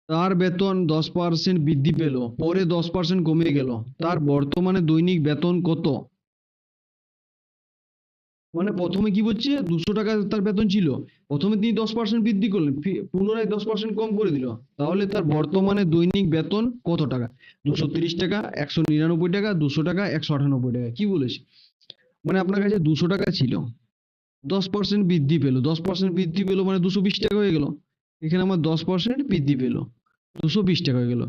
Speaker 1: তার বেতন 10% বৃদ্ধি পেল, পরে 10% কমে গেল। তার বর্তমানে দৈনিক বেতন কত? মানে প্রথমে কি বলছে? 200 টাকা তার বেতন ছিল, প্রথমে তিনি 10% বৃদ্ধি করলেন, পুনরায় 10% কম করে দিল। তাহলে তার বর্তমানে দৈনিক বেতন কত টাকা? 230 টাকা, 199 টাকা, 200 টাকা, 198 টাকা। কি বলেছে? মানে আপনার কাছে 200 টাকা ছিল, 10% বৃদ্ধি পেলো, 10% বৃদ্ধি পেলো মানে 220 টাকা হয়ে গেল। এখানে আমার 10% বৃদ্ধি পেলো, 220 টাকা হয়ে গেল।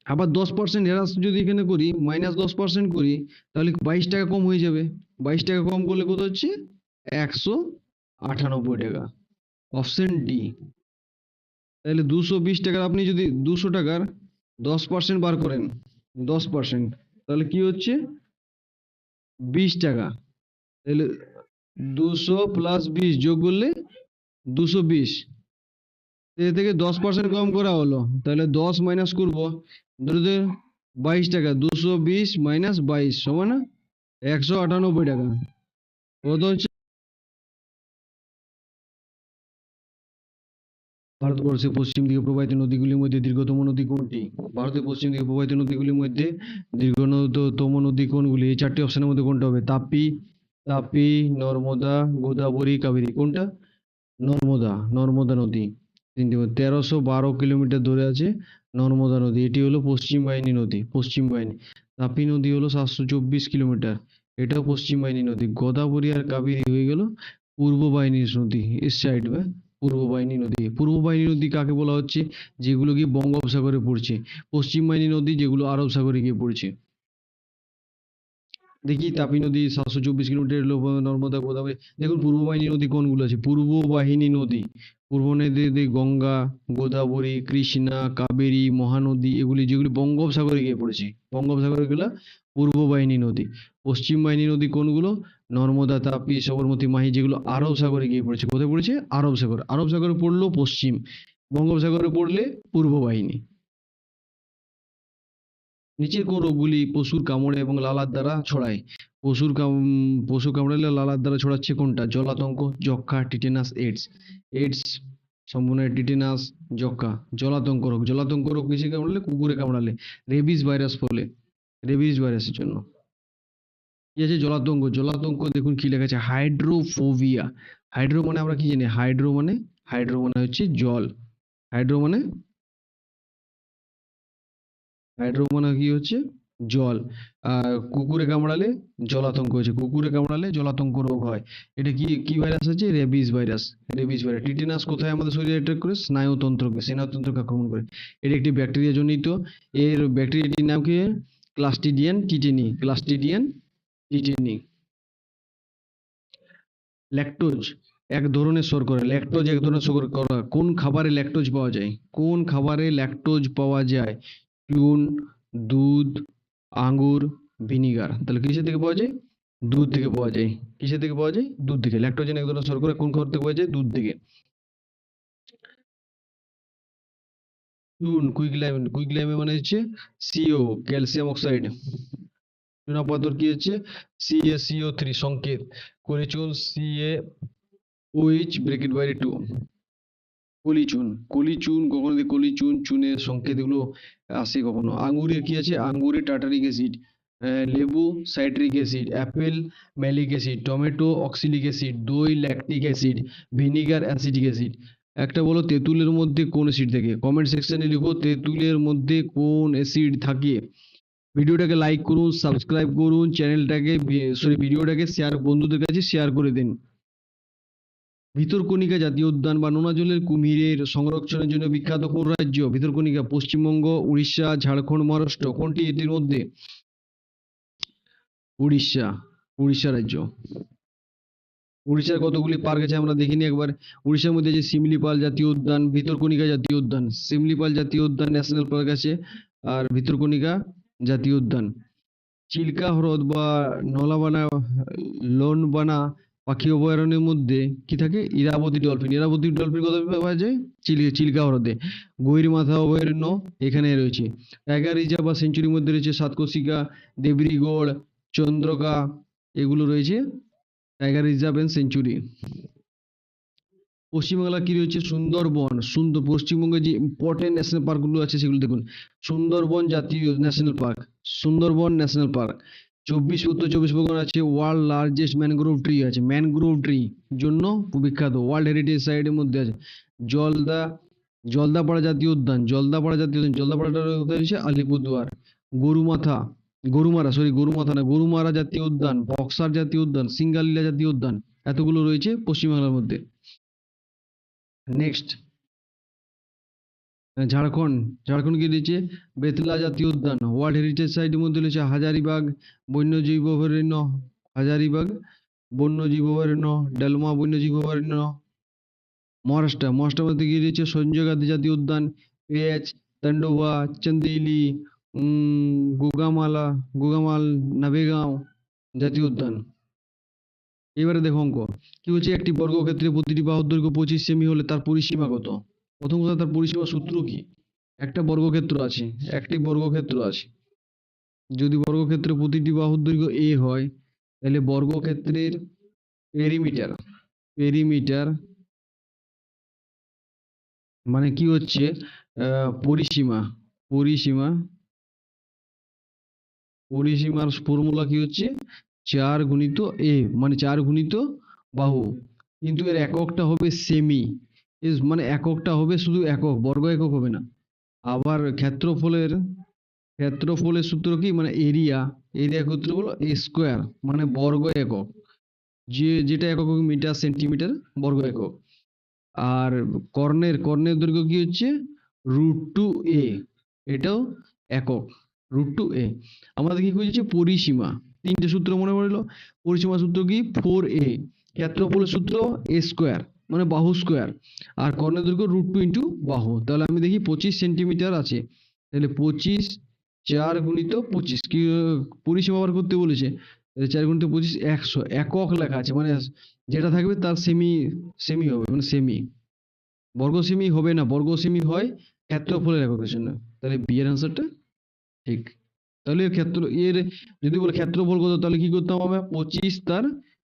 Speaker 1: আবার 10% হ্রাস যদি এখানে করি, -10% করি, তাহলে 22 টাকা কম হয়ে যাবে। 22 টাকা কম করলে কত হচ্ছে? 198 টাকা। Option D. তাহলে 220 টাকার আপনি যদি 200 টাকার 10% বার করেন, 10%, তাহলে কি হচ্ছে? 20 টাকা। তাহলে 200 প্লাস 20 যোগ করলে 220, এ থেকে 10% কম করা হলো, তাহলে 10 মাইনাস করবো, ধরো 22 টাকা, 220 মাইনাস 22 সমান 198 টাকা। কত হচ্ছে? ভারতবর্ষের পশ্চিম দিকে প্রবাহিত নদীগুলির মধ্যে দীর্ঘতম নদী কোনটি? ভারতের পশ্চিম দিকে প্রবাহিত নদীগুলির মধ্যে দীর্ঘতম নদী কোনগুলি? এই চারটি অপশনের মধ্যে কোনটা হবে? তাপি, তাপি, নর্মদা, গোদাবরী, কাবেরী। কোনটা? নর্মদা, নর্মদা নদী। 1312 কিলোমিটার ধরে আছে নর্মদা নদী। এটি হলো পশ্চিম বাহিনী নদী, পশ্চিম বাহিনী। তাপি নদী হলো 724 কিলোমিটার, এটাও পশ্চিম বাহিনী নদী। গোদাবরী আর কাবেরী হয়ে গেল পূর্ব বাহিনী নদী, এর সাইড বা পূর্ব বাহিনী নদী। পূর্ব বাহিনী নদী কাকে বলা হচ্ছে? যেগুলো গিয়ে বঙ্গোপসাগরে পড়ছে। পশ্চিম বাহিনী নদী যেগুলো আরব সাগরে গিয়ে পড়ছে। দেখি তাপি নদী 724 কিলোমিটার, নর্মদা, গোদাবরী। দেখুন পূর্ব বাহিনী নদী কোনগুলো আছে, পূর্ব বাহিনী নদী, পূর্ব নদী গঙ্গা, গোদাবরী, কৃষ্ণা, কাবেরী, মহানদী, এগুলি যেগুলি বঙ্গোপসাগরে গিয়ে পড়েছে, বঙ্গোপসাগরে গুলা পূর্ব বাহিনী নদী। পশ্চিম বাহিনী নদী কোনগুলো, নর্মদা, তাপি, সবরমতী, মাহি, যেগুলো আরব সাগরে গিয়ে পড়েছে। কোথায় পড়েছে, আরব সাগর। আরব সাগরে পড়লো পশ্চিম, বঙ্গোপসাগরে পড়লে পূর্ব বাহিনী। নিচের কোন রোগগুলি পশুর কামড়ে এবং লালার দ্বারা ছড়ায়? পশু কামড়ালে লালার দ্বারা ছড়াচ্ছে কোনটা, জলাতঙ্ক, যক্ষা, টিটেনাস, এইডস। এইডস সম্পূর্ণ, টিটেনাস, যক্ষা। জলাতঙ্ক রোগ কিসে কামড়ালে, কুকুরে কামড়ালে। রেবিস ভাইরাস ফলে, রেবিস ভাইরাসের জন্য। কি আছে, জলাতঙ্ক দেখুন কি লেখা আছে, হাইড্রোফোবিয়া। হাইড্রো মানে আমরা কি জানি, হাইড্রো মানে হচ্ছে জল। হাইড্রো মানে কি হচ্ছে, জল। আর কুকুরে কামড়ালে জলাতঙ্ক হচ্ছে, কুকুরে কামড়ালে জলাতঙ্ক রোগ হয়। এটা কি কি ভাইরাস আছে, রেবিস ভাইরাস। টিটেনাস কোথায় আমাদের শরীরে অ্যাটাক করে, স্নায়ুতন্ত্রকে আক্রমণ করে। এটা একটি ব্যাকটেরিয়া জনিত। এর ব্যাকটেরিয়াটির নাম কি, ক্লাস্ট্রিডিয়ান টিটেনি। ল্যাকটোজ এক ধরনের শর্করা, কোন খাবারে ল্যাকটোজ পাওয়া যায়, চুন, দুধ, আঙ্গুর, ভিনিগার। তাহলে কিসের থেকে পাওয়া যায়, দুধ থেকে পাওয়া যায়। কিসের থেকে পাওয়া যায়, দুধ থেকে। ল্যাকটোজেন এক ধরনের শর্করা, কোন খাবার থেকে পাওয়া যায়, দুধ থেকে। চুন, কুইকলাইমে মানে হচ্ছে সিও, ক্যালসিয়াম অক্সাইড। চুনাপাথর কি হচ্ছে, CaCO3 সংকেত। কলিচুন, CaOH ব্র্যাকেট বাইরে 2। কখনো চুনের সংকেত এগুলো আসে কখনো। আঙ্গুরের কি আছে, আঙ্গুরে টার্টারিক অ্যাসিড, লেবু citric acid, apple malic acid, tomato oxalic acid, দই lactic acid, vinegar acetic acid. একটা বলো, তেঁতুলের মধ্যে কোন অ্যাসিড থাকে, কমেন্ট সেকশনে লিখো তেঁতুলের মধ্যে কোন অ্যাসিড থাকে। ভিডিওটাকে লাইক করুন, সাবস্ক্রাইব করুন, ভিডিওটাকে বন্ধুদের কাছে শেয়ার করে দিন। ভিতরকণিকা জাতীয় উদ্যান বা নোনা জলের কুমিরের সংরক্ষণের জন্য বিখ্যাত কোন রাজ্য? ভিতরকণিকা পশ্চিমবঙ্গ, উড়িষ্যা, ঝাড়খণ্ড, মহারাষ্ট্র। কোনটি এটির মধ্যে? উড়িষ্যা রাজ্য। উড়িষ্যার কতগুলি পার্ক আছে আমরা দেখিনি একবার। উড়িষ্যার মধ্যে যে শিমলিপাল জাতীয় উদ্যান, ভিতরকণিকা জাতীয় উদ্যান। শিমলিপাল জাতীয় উদ্যান ন্যাশনাল পার্ক আছে, আর ভিতরকণিকা জাতীয় উদ্যান। চিল্কা হ্রদ বা লোনবানা পাখি অভয়ারণ্যের মধ্যে কি থাকে, ইরাবতী ডলফিন। কোথায় পাওয়া যায়, চিল্কা হ্রদে। গহিরমাথা অভয়ারণ্য এখানে রয়েছে। টাইগার রিজার্ভ বা সেঞ্চুরির মধ্যে রয়েছে সাতকোশিকা, দেবরিগড়, চন্দ্রকা, এগুলো রয়েছে tiger reserve and sanctuary. Paschimbangla কি রয়েছে, সুন্দরবন। পশ্চিমবঙ্গে যে ইম্পর্টেন্ট ন্যাশনাল পার্ক গুলো আছে সেগুলো দেখুন। সুন্দরবন জাতীয় national park, Sundarban national park. উত্তর চব্বিশ পরগনা আছে ওয়ার্ল্ড লার্জেস্ট ম্যানগ্রোভ ট্রি আছে, ম্যানগ্রোভ ট্রি জন্য বিখ্যাত, ওয়ার্ল্ড হেরিটেজ সাইটের মধ্যে আছে। জলদাপাড়া জাতীয় উদ্যান, জলদাপাড়াটা কোথায় রয়েছে, আলিপুরদুয়ার। গরুমারা জাতীয় উদ্যান, বক্সার জাতীয় উদ্যান, সিঙ্গালীলা জাতীয় উদ্যান, এতগুলো রয়েছে পশ্চিমবাংলার মধ্যে। নেক্সট, ঝাড়খণ্ড কি রয়েছে, বেতলা জাতীয় উদ্যান। ওয়ার্ল্ড হেরিটেজ সাইটের মধ্যে রয়েছে হাজারিবাগ বন্যজীব অভয়ারণ্য, ডেলমা বন্যজীব অভয়ারণ্য। মহারাষ্ট্র মধ্যে কি রয়েছে, সঞ্জয় গান্ধী জাতীয় উদ্যান, পেঁয়াজ, তান্ডোবা, চন্দেলি, গোগামাল নাভেগাঁও জাতীয় উদ্যান। এবারে দেখো অঙ্ক কি বলছে, একটি বর্গক্ষেত্রে প্রতিটি বাহুর দৈর্ঘ্য 25 সেমি হলে তার পরিসীমা কত? প্রথম কথা, তার পরিসীমা সূত্র কি? একটি বর্গক্ষেত্র আছে, যদি বর্গক্ষেত্রে প্রতিটি বাহুর দৈর্ঘ্য a হয়, তাহলে বর্গক্ষেত্রের পেরিমিটার মানে কি হচ্ছে, পরিসীমার ফর্মুলা কি হচ্ছে, 4 গুণিত a, মানে 4 গুণিত বাহু। কিন্তু এর এককটা হবে সেমি, মানে এককটা হবে শুধু একক, বর্গ একক হবে না। আবার ক্ষেত্রফলের সূত্র কি, মানে এরিয়া সূত্র হলো a স্কয়ার, মানে বর্গ একক, যেটা একক মিটার, সেন্টিমিটার, বর্গ একক। আর কর্ণের দৈর্ঘ্য কি হচ্ছে, √2a, এটাও একক, √2a। আমাদের কি খুঁজেছে, পরিসীমা। তিনটে সূত্র মনে পড়লো। পরিসীমা সূত্র কি? 4a। ক্ষেত্রফলের সূত্র a স্কোয়ার, মানে বাহু স্কোয়ার, আর কর্ণের দৈর্ঘ্য √2 ইন্টু বাহু। তাহলে আমি দেখি 25 সেন্টিমিটার আছে, তাহলে 25 4 গুণিত 25 কি পরিসীমা বার করতে বলেছে, তাহলে 4 গুণিত 25 100 একক লেখা আছে, মানে যেটা থাকবে তার সেমি সেমি হবে, মানে সেমি। বর্গ সেমি হবে না, বর্গ সেমি হয় ক্ষেত্রফলের এককের জন্য। তাহলে বি এর অ্যান্সারটা ঠিক। তাহলে এর যদি বলে ক্ষেত্রফল কত, তাহলে কি করতে হবে? 25 তার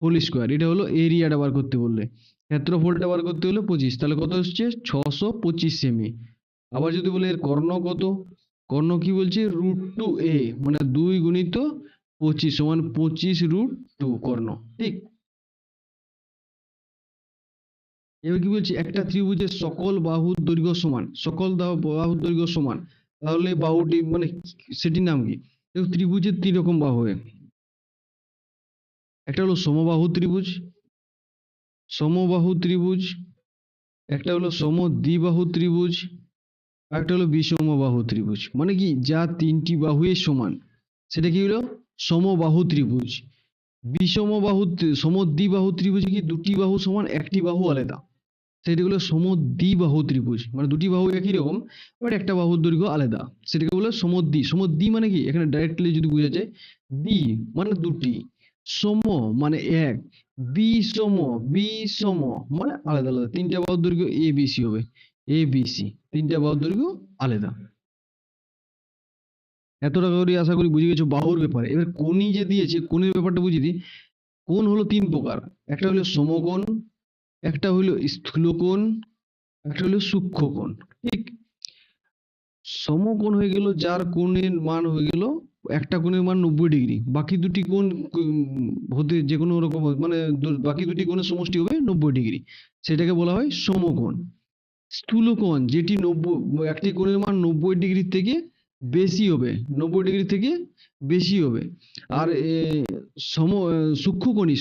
Speaker 1: হোল স্কোয়ার, এটা হলো এরিয়াটা বার করতে বললে। ক্ষেত্রফলটা বার করতে হলে 25, তাহলে কত হচ্ছে? 625 সেমি। আবার যদি বলে এর কর্ণ কত, কর্ণ কি বলছে? √2a, মানে 2 গুণিত 25 সমান 25√2 কর্ণ, ঠিক। এবার কি বলছি? একটা ত্রিভুজের সকল বাহুর দৈর্ঘ্য সমান, সকল বাহুর দৈর্ঘ্য সমান, তাহলে বাহুটি মানে সেটির নাম কি? দেখো ত্রিভুজের 3 রকম বাহু হয়। একটা হলো সমবাহু ত্রিভুজ, সমবাহু ত্রিভুজ, একটা হলো সমদ্বিবাহু ত্রিভুজ, আর একটা হলো বিষমবাহু ত্রিভুজ। মানে কি? যা 3টি বাহুই সমান সেটা কি হলো সমবাহু ত্রিভুজ। সমদ্বিবাহু ত্রিভুজে কি 2টি বাহু সমান, 1টি বাহু আলাদা, সেটা হলো সমদ্বিবাহু ত্রিভুজ। মানে 2টি বাহু একই রকম বাট একটা বাহুর দৈর্ঘ্য আলাদা, সেটাকে বলে সমদ্বি। সমদ্বি মানে কি? এখানে ডাইরেক্টলি যদি বোঝা যায়, দ্বি মানে 2টি, সম মানে 1, বিষম বিষম মানে আলাদা আলাদা। 3টা বাহুর দৈর্ঘ্য এ বি সি হবে, এ বি সি, 3টা বাহুর দৈর্ঘ্য আলাদা। এতটা করে আশা করি বুঝে গেছো বাহুর ব্যাপারে। এবার কোণই যে দিয়েছে, কোণের ব্যাপারটা বুঝিয়ে দিই। কোণ হলো 3 প্রকার, একটা হলো সমকোণ, একটা হলো স্থূলকোণ, একটা হলো সূক্ষ্মকোণ, ঠিক। সমকোণ হয়ে গেল যার কোণের মান হয়ে গেল, একটা কোণের মান 90 ডিগ্রি, বাকি দুটি কোণ হতে যে কোনো রকম মানে বাকি দুটি কোণের সমষ্টি হবে 90 ডিগ্রি, সেটাকে বলা হয় সমকোণ। স্থূলকোণ যেটি একটি কোণের মান 90 ডিগ্রি থেকে বেশি হবে, 90 ডিগ্রি থেকে বেশি হবে। আর সূক্ষ্মকোণী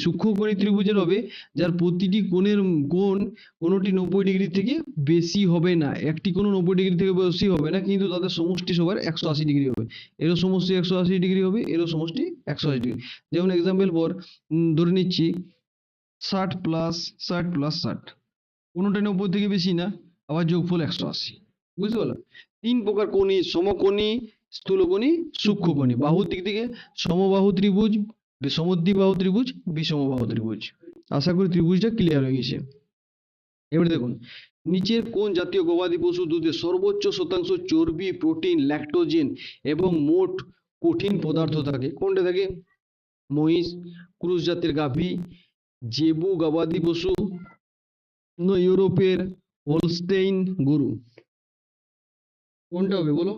Speaker 1: ত্রিভুজের হবে যার প্রতিটি কোণটি 90 ডিগ্রি থেকে বেশি হবে না, একটি কোণ 90 ডিগ্রি থেকে বেশি হবে না, কিন্তু তাদের সমষ্টি সবার 180 ডিগ্রি হবে। এরও সমষ্টি 180 ডিগ্রি হবে, এরও সমষ্টি 180 ডিগ্রি। যেমন এক্সাম্পল পর ধরে নিচ্ছি 60 + 60 + 60, কোনোটা 90 থেকে বেশি না, আবার যোগফল 180। বুঝতে পারলাম? 3 প্রকার কোণী: সমকোণী, স্থূলকোণী, সূক্ষ্মকোণী। বাহুর দিক থেকে সমবাহু ত্রিভুজ, সমদ্বিবাহু ত্রিভুজ, বিষমবাহু ত্রিভুজ। আশা করি ত্রিভুজটা ক্লিয়ার হয়ে গেছে। এবারে দেখুন, নিচের কোন জাতীয় গবাদি পশু দুধে সর্বোচ্চ শতাংশ চর্বি, প্রোটিন, ল্যাকটোজেন এবং মোট কঠিন পদার্থ থাকে? কোনটা থাকে? মহিষ, ক্রুশ জাতের গাভী, জেবু গবাদি পশু, ইউরোপের হোলস্টেইন গরু। কোনটা হবে বলো?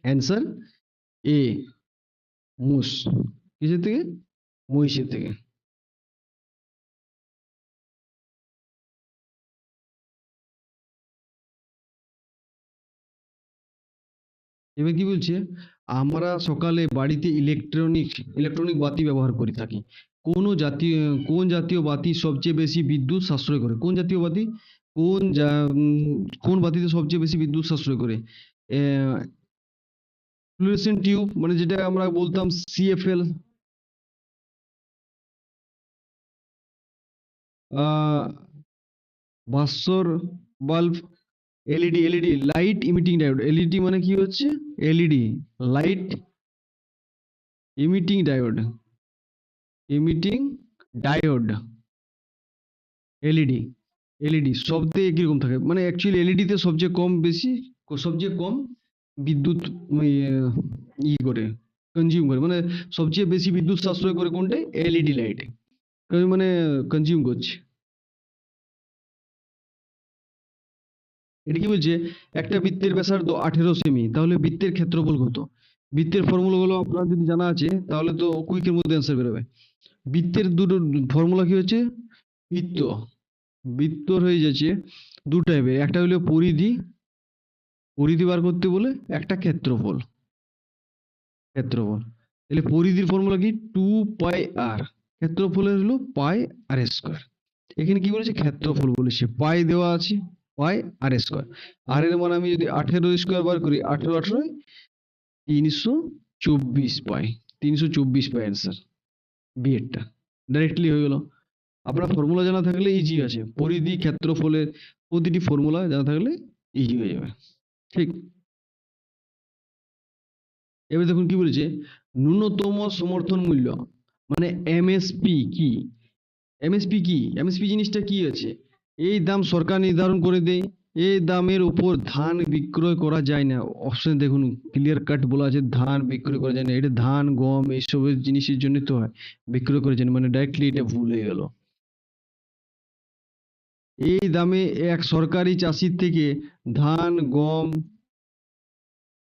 Speaker 1: অ্যান্সার এ, মোষ। কিসের থেকে? মহিষের থেকে। এবার কি বলছে? আমরা সকালে বাড়িতে ইলেকট্রনিক বাতি ব্যবহার করে থাকি। কোন জাতীয় বাতি সবচেয়ে বেশি বিদ্যুৎ সাশ্রয় করে? কোন জাতীয় বাতি? কোন বাতিতে সবচেয়ে বেশি বিদ্যুৎ সাশ্রয় করে? ফ্লুorescent টিউব, মানে যেটা আমরা বলতাম সিএফএল, ভাস্বর bulb, LED light emitting diode. LED মানে কি হচ্ছে? LED light emitting diode, emitting diode. LED LED শব্দে একই রকম থাকে, মানে অ্যাকচুয়ালি এলইডি তে সবচেয়ে কম বিদ্যুৎ করে কনজিউম করে, মানে সবচেয়ে বেশি বিদ্যুৎ সাশ্রয় করে কোনটাই? এলইডি লাইটে, মানে কনজিউম করছে। এটা কি বলছে? একটা বৃত্তের ব্যাসার্ধ 18 সেমি, তাহলে বৃত্তের ক্ষেত্রফল কত? বৃত্তের ফর্মুলা গুলো আপনার যদি জানা আছে তাহলে তো কুইকের মধ্যে অ্যান্সার বেরোবে। বৃত্তের দুটো ফর্মুলা কি হচ্ছে? বৃত্ত বৃত্তর হয়ে যাচ্ছে 2 টাইপের, একটা হলো পরিধি বার করতে বলে, একটা ক্ষেত্রফল। তাহলে পরিধির ফর্মুলা কি? 2πr, ক্ষেত্রফলের হলো πr²। এখানে কি বলেছে? ক্ষেত্রফল বলেছে, পাই দেওয়া আছে, πr²। আর এর মানে আমি যদি 18² বার করি, 18 18 324 পায়, 324 পায় অ্যান্সার বি এরটা, ডাইরেক্টলি হয়ে গেল। আপনার ফর্মুলা জানা থাকলে ইজি আছে, পরিধি ক্ষেত্রফলের প্রতিটি ফর্মুলা জানা থাকলে ইজি হয়ে যাবে। ঠিক, এবার দেখুন কি বলেছে, ন্যূনতম সমর্থন মূল্য মানে এমএসপি কি? এমএসপি কি? এমএসপি জিনিসটা কি আছে? এই দাম সরকার নির্ধারণ করে দেয়, এই দামের উপর ধান বিক্রয় করা যায় না। অপশন দেখুন ক্লিয়ার কাট বলা আছে, ধান বিক্রয় করা যায় না। এটা ধান গম এইসব জিনিসের জন্য তো হয়, বিক্রয় করা যায় না, মানে ডাইরেক্টলি এটা ভুল হয়ে গেল। এই দামে এক সরকারি চাষির থেকে ধান গম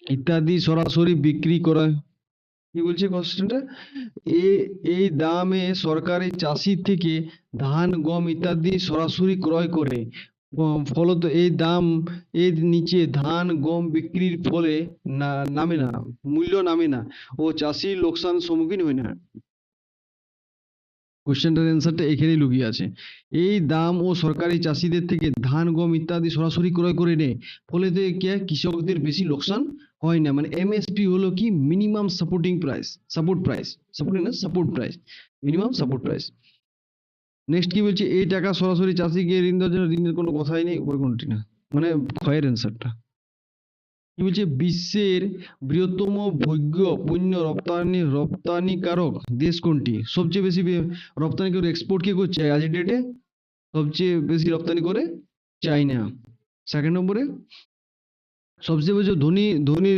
Speaker 1: ইত্যাদি সরাসরি বিক্রি করা, কি বলছে কোশ্চেনটা, এই দামে সরকারি চাষির থেকে ধান গম ইত্যাদি সরাসরি ক্রয় করে, ফলত এই দাম এর নিচে ধান গম বিক্রির ফলে নামে না, মূল্য নামে না ও চাষি লোকসান সম্মুখীন হয় না। কোশ্চেনটার অ্যান্সারটা এখানেই লুকিয়ে আছে। এই দাম ও সরকারি চাষিদের থেকে ধান গম ইত্যাদি সরাসরি ক্রয় করে নেয়, ফলে তো কি হয়, কৃষকদের বেশি লোকসান হয় না। মানে এমএসপি হলো কি, minimum supporting price, support price, supporting না support price, minimum support price. Next কি বলছে, এই টাকা সরাসরি চাষিকে ঋণ দেওয়ার জন্য ঋণের কোনো কথাই নেই, উপরে কোনটি না, মানে ক্ষয়ের অ্যান্সারটা। কি বলছে, বিশ্বের বৃহত্তম ভোগ্য পণ্য রপ্তানিকারক দেশ কোনটি? সবচেয়ে বেশি রপ্তানি করে, এক্সপোর্ট কে করছে আজ ডেটে? সবচেয়ে বেশি রপ্তানি করে চায়না। সেকেন্ড নম্বরে সবচেয়ে বেশি ধনী ধনী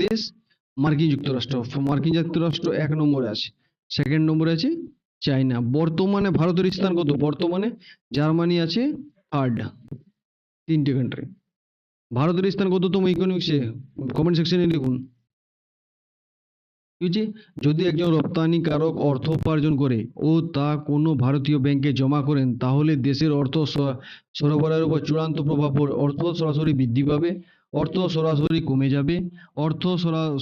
Speaker 1: দেশ মার্কিন যুক্তরাষ্ট্র, মার্কিন যুক্তরাষ্ট্র 1 নম্বরে আছে, সেকেন্ড নম্বরে আছে চায়না। বর্তমানে ভারতের স্থান কত? বর্তমানে জার্মানি আছে থার্ড, 3টে কান্ট্রি। ভারতের স্থান কততম ইকোনমিক্সে? কমেন্ট সেকশনে লিখুন। যদি একজন রপ্তানিকারক অর্থ উপার্জন করে ও তা কোনো ভারতীয় ব্যাংকে জমা করেন, তাহলে দেশের অর্থ সরবরাহের উপর চূড়ান্ত প্রভাব পড়ে। অর্থ সরাসরি বৃদ্ধি পাবে, অর্থ সরাসরি কমে যাবে, অর্থ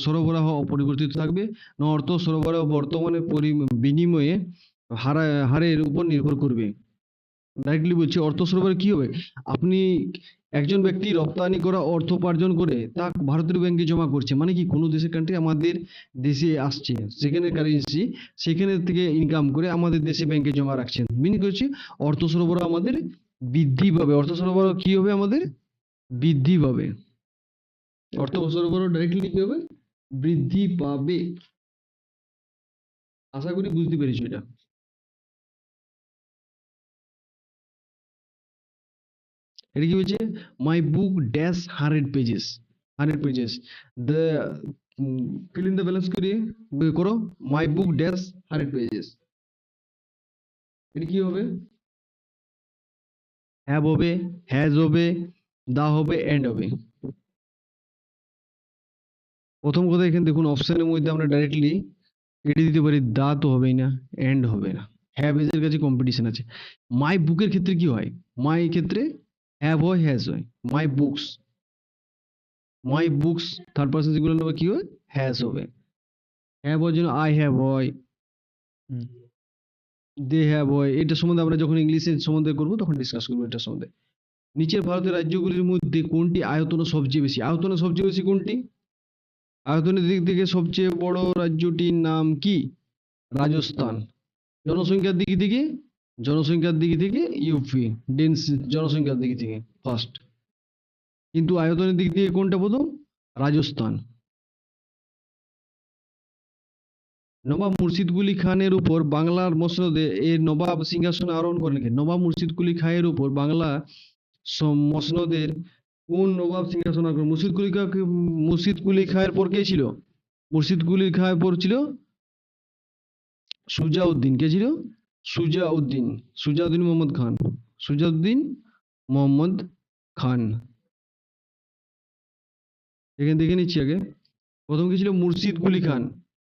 Speaker 1: সরবরাহ অপরিবর্তিত থাকবে, না অর্থ সরবরাহ বর্তমানে বিনিময়ে হারের উপর নির্ভর করবে। ডাইরেক্টলি বলছি, অর্থ সরবরাহ কি হবে, আপনি একজন ব্যক্তি রপ্তানি করা অর্থ উপার্জন করে তা ভারতের ব্যাংকে জমা করছে, মানে কি কোনো দেশের কান্ট্রি আমাদের দেশে আসছে, সেখানে কারেন্সি সেখানে থেকে ইনকাম করে আমাদের দেশে ব্যাংকে জমা রাখছেন, মিনিং করছি অর্থ সরবরাহ আমাদের বৃদ্ধি পাবে। অর্থ সরবরাহ কি হবে, আমাদের বৃদ্ধি পাবে। অর্থ সরবরাহ ডাইরেক্টলি কি হবে, বৃদ্ধি পাবে। আশা করি বুঝতে পেরেছো এটা। এটা কি বলছে, my book dash 100 pages, 100 pages, the fill in the balance করে করো, মাই বুক ড্যাশ 100 পেজেস। এটা কি হবে, হ্যাভ হবে, হ্যাজ হবে, দা হবে, এন্ড হবে। প্রথম কথা এখানে দেখুন অপশনের মধ্যে আমরা ডাইরেক্টলি কেটে দিতে পারি, দা তো হবেই না, এন্ড হবে না, হ্যাভ এজ এর কাছে কম্পিটিশন আছে। মাই বুকের ক্ষেত্রে কি হয়, মাই ক্ষেত্রে হ্যাভ হয়, হ্যাজ হয়। মাই বুকস, মাই books third person singular number কি হয়, হ্যাজ হবে। হ্যাভ হওয়ার জন্য আই হ্যাভ হয়, দে হ্যাভ হয়। এটা সম্বন্ধে আমরা যখন ইংলিশের সম্বন্ধে করবো তখন ডিসকাস করবো এটা সম্বন্ধে। নিচের ভারতের রাজ্যগুলির মধ্যে কোনটি আয়তনে সবচেয়ে বেশি? আয়তনে সবচেয়ে বেশি কোনটি? আয়তনের দিক থেকে সবচেয়ে বড় রাজ্যটির নাম কি? রাজস্থান। জনসংখ্যার দিক থেকে, জনসংখ্যার দিক থেকে ইউপি, ডেন্স জনসংখ্যার দিক থেকে ফার্স্ট, কিন্তু আয়তনের দিক থেকে কোনটা প্রথম? রাজস্থান। নবাব মুর্শিদ কুলি খানের উপর বাংলার মসনদে এর নবাব সিংহাসনে আরোহণ করেন কে? নবাব মুর্শিদ কুলি খানের উপর বাংলা মসনদের কোন নবাব সিংহাসন আরোহণ করেন? মুর্শিদ কুলি খায়ের পর কে ছিল? মুর্শিদ কুলি খায়ের পর ছিল সুজাউদ্দিন। কে ছিল? সুজাউদ্দিন, সুজাউদ্দিন মোহাম্মদ খান, সুজাউদ্দিন মোহাম্মদ খান। এখানে দেখে নিচ্ছি আগে, প্রথম কি ছিল? মুর্শিদ কুলি খান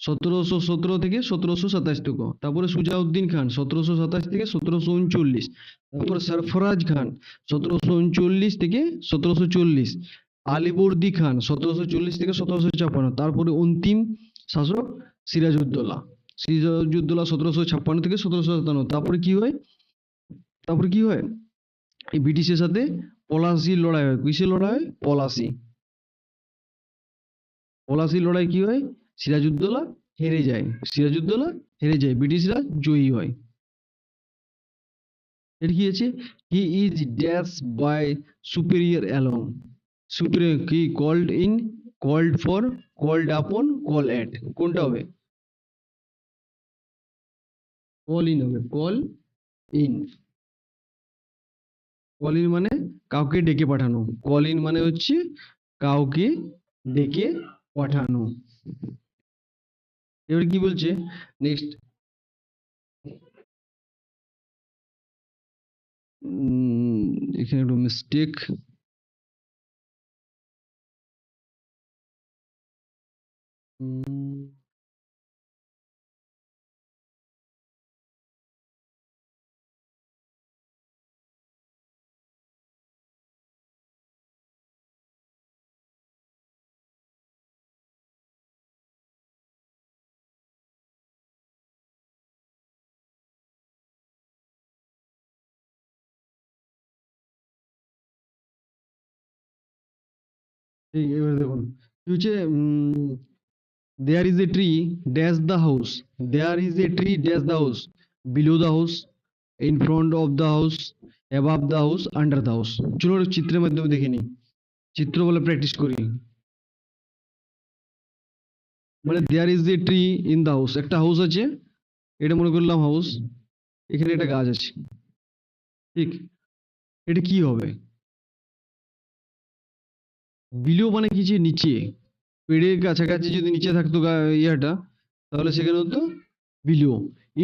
Speaker 1: 1717 থেকে 1727 তক। তারপরে সুজাউদ্দিন খান 1727 থেকে 1739। তারপরে সরফরাজ খান 1739 থেকে 1740। আলীবর্দী খান 1740 থেকে 1756। তারপরে অন্তিম শাসক সিরাজউদ্দৌলা, সিরাজউদ্দৌলা 1756 থেকে 1757। তারপরে কি হয়, তারপরে কি হয়, এই ব্রিটিশের সাথে পলাশির লড়াই হয়। কিসের লড়াই হয়? পলাশি। পলাশীর লড়াই কি হয়? সিরাজউদ্দৌলা হেরে যায়, সিরাজউদ্দৌলা হেরে যায়, ব্রিটিশরা জয়ী হয়। এটা কি আছে? He is dash by superior along, superior কি called in, called for, called upon, call at, কোনটা হবে? কল ইন হবে, কল ইন। কল ইন মানে কাউকে ডেকে পাঠানো, কল ইন মানে হচ্ছে কাউকে ডেকে পাঠানো। এবার কি বলছে নেক্সট? এখানে একটু মিস্টেক। এবার দেখুন কি হচ্ছে, there is a tree dash the house, there is a tree dash the house, below the house, in front of the house, above the house, under the house. চলো চিত্রের মাধ্যমে দেখে নিই, চিত্র বলে প্র্যাকটিস করি। মানে there is a tree in the house, একটা হাউস আছে, এটা মনে করলাম হাউস, এখানে একটা গাছ আছে, ঠিক? এটা কি হবে? বিলো মানে কি, যে নিচে, পেড়ের কাছাকাছি যদি নিচে থাকতো ইয়াটা, তাহলে সেখানে হতো বিলো।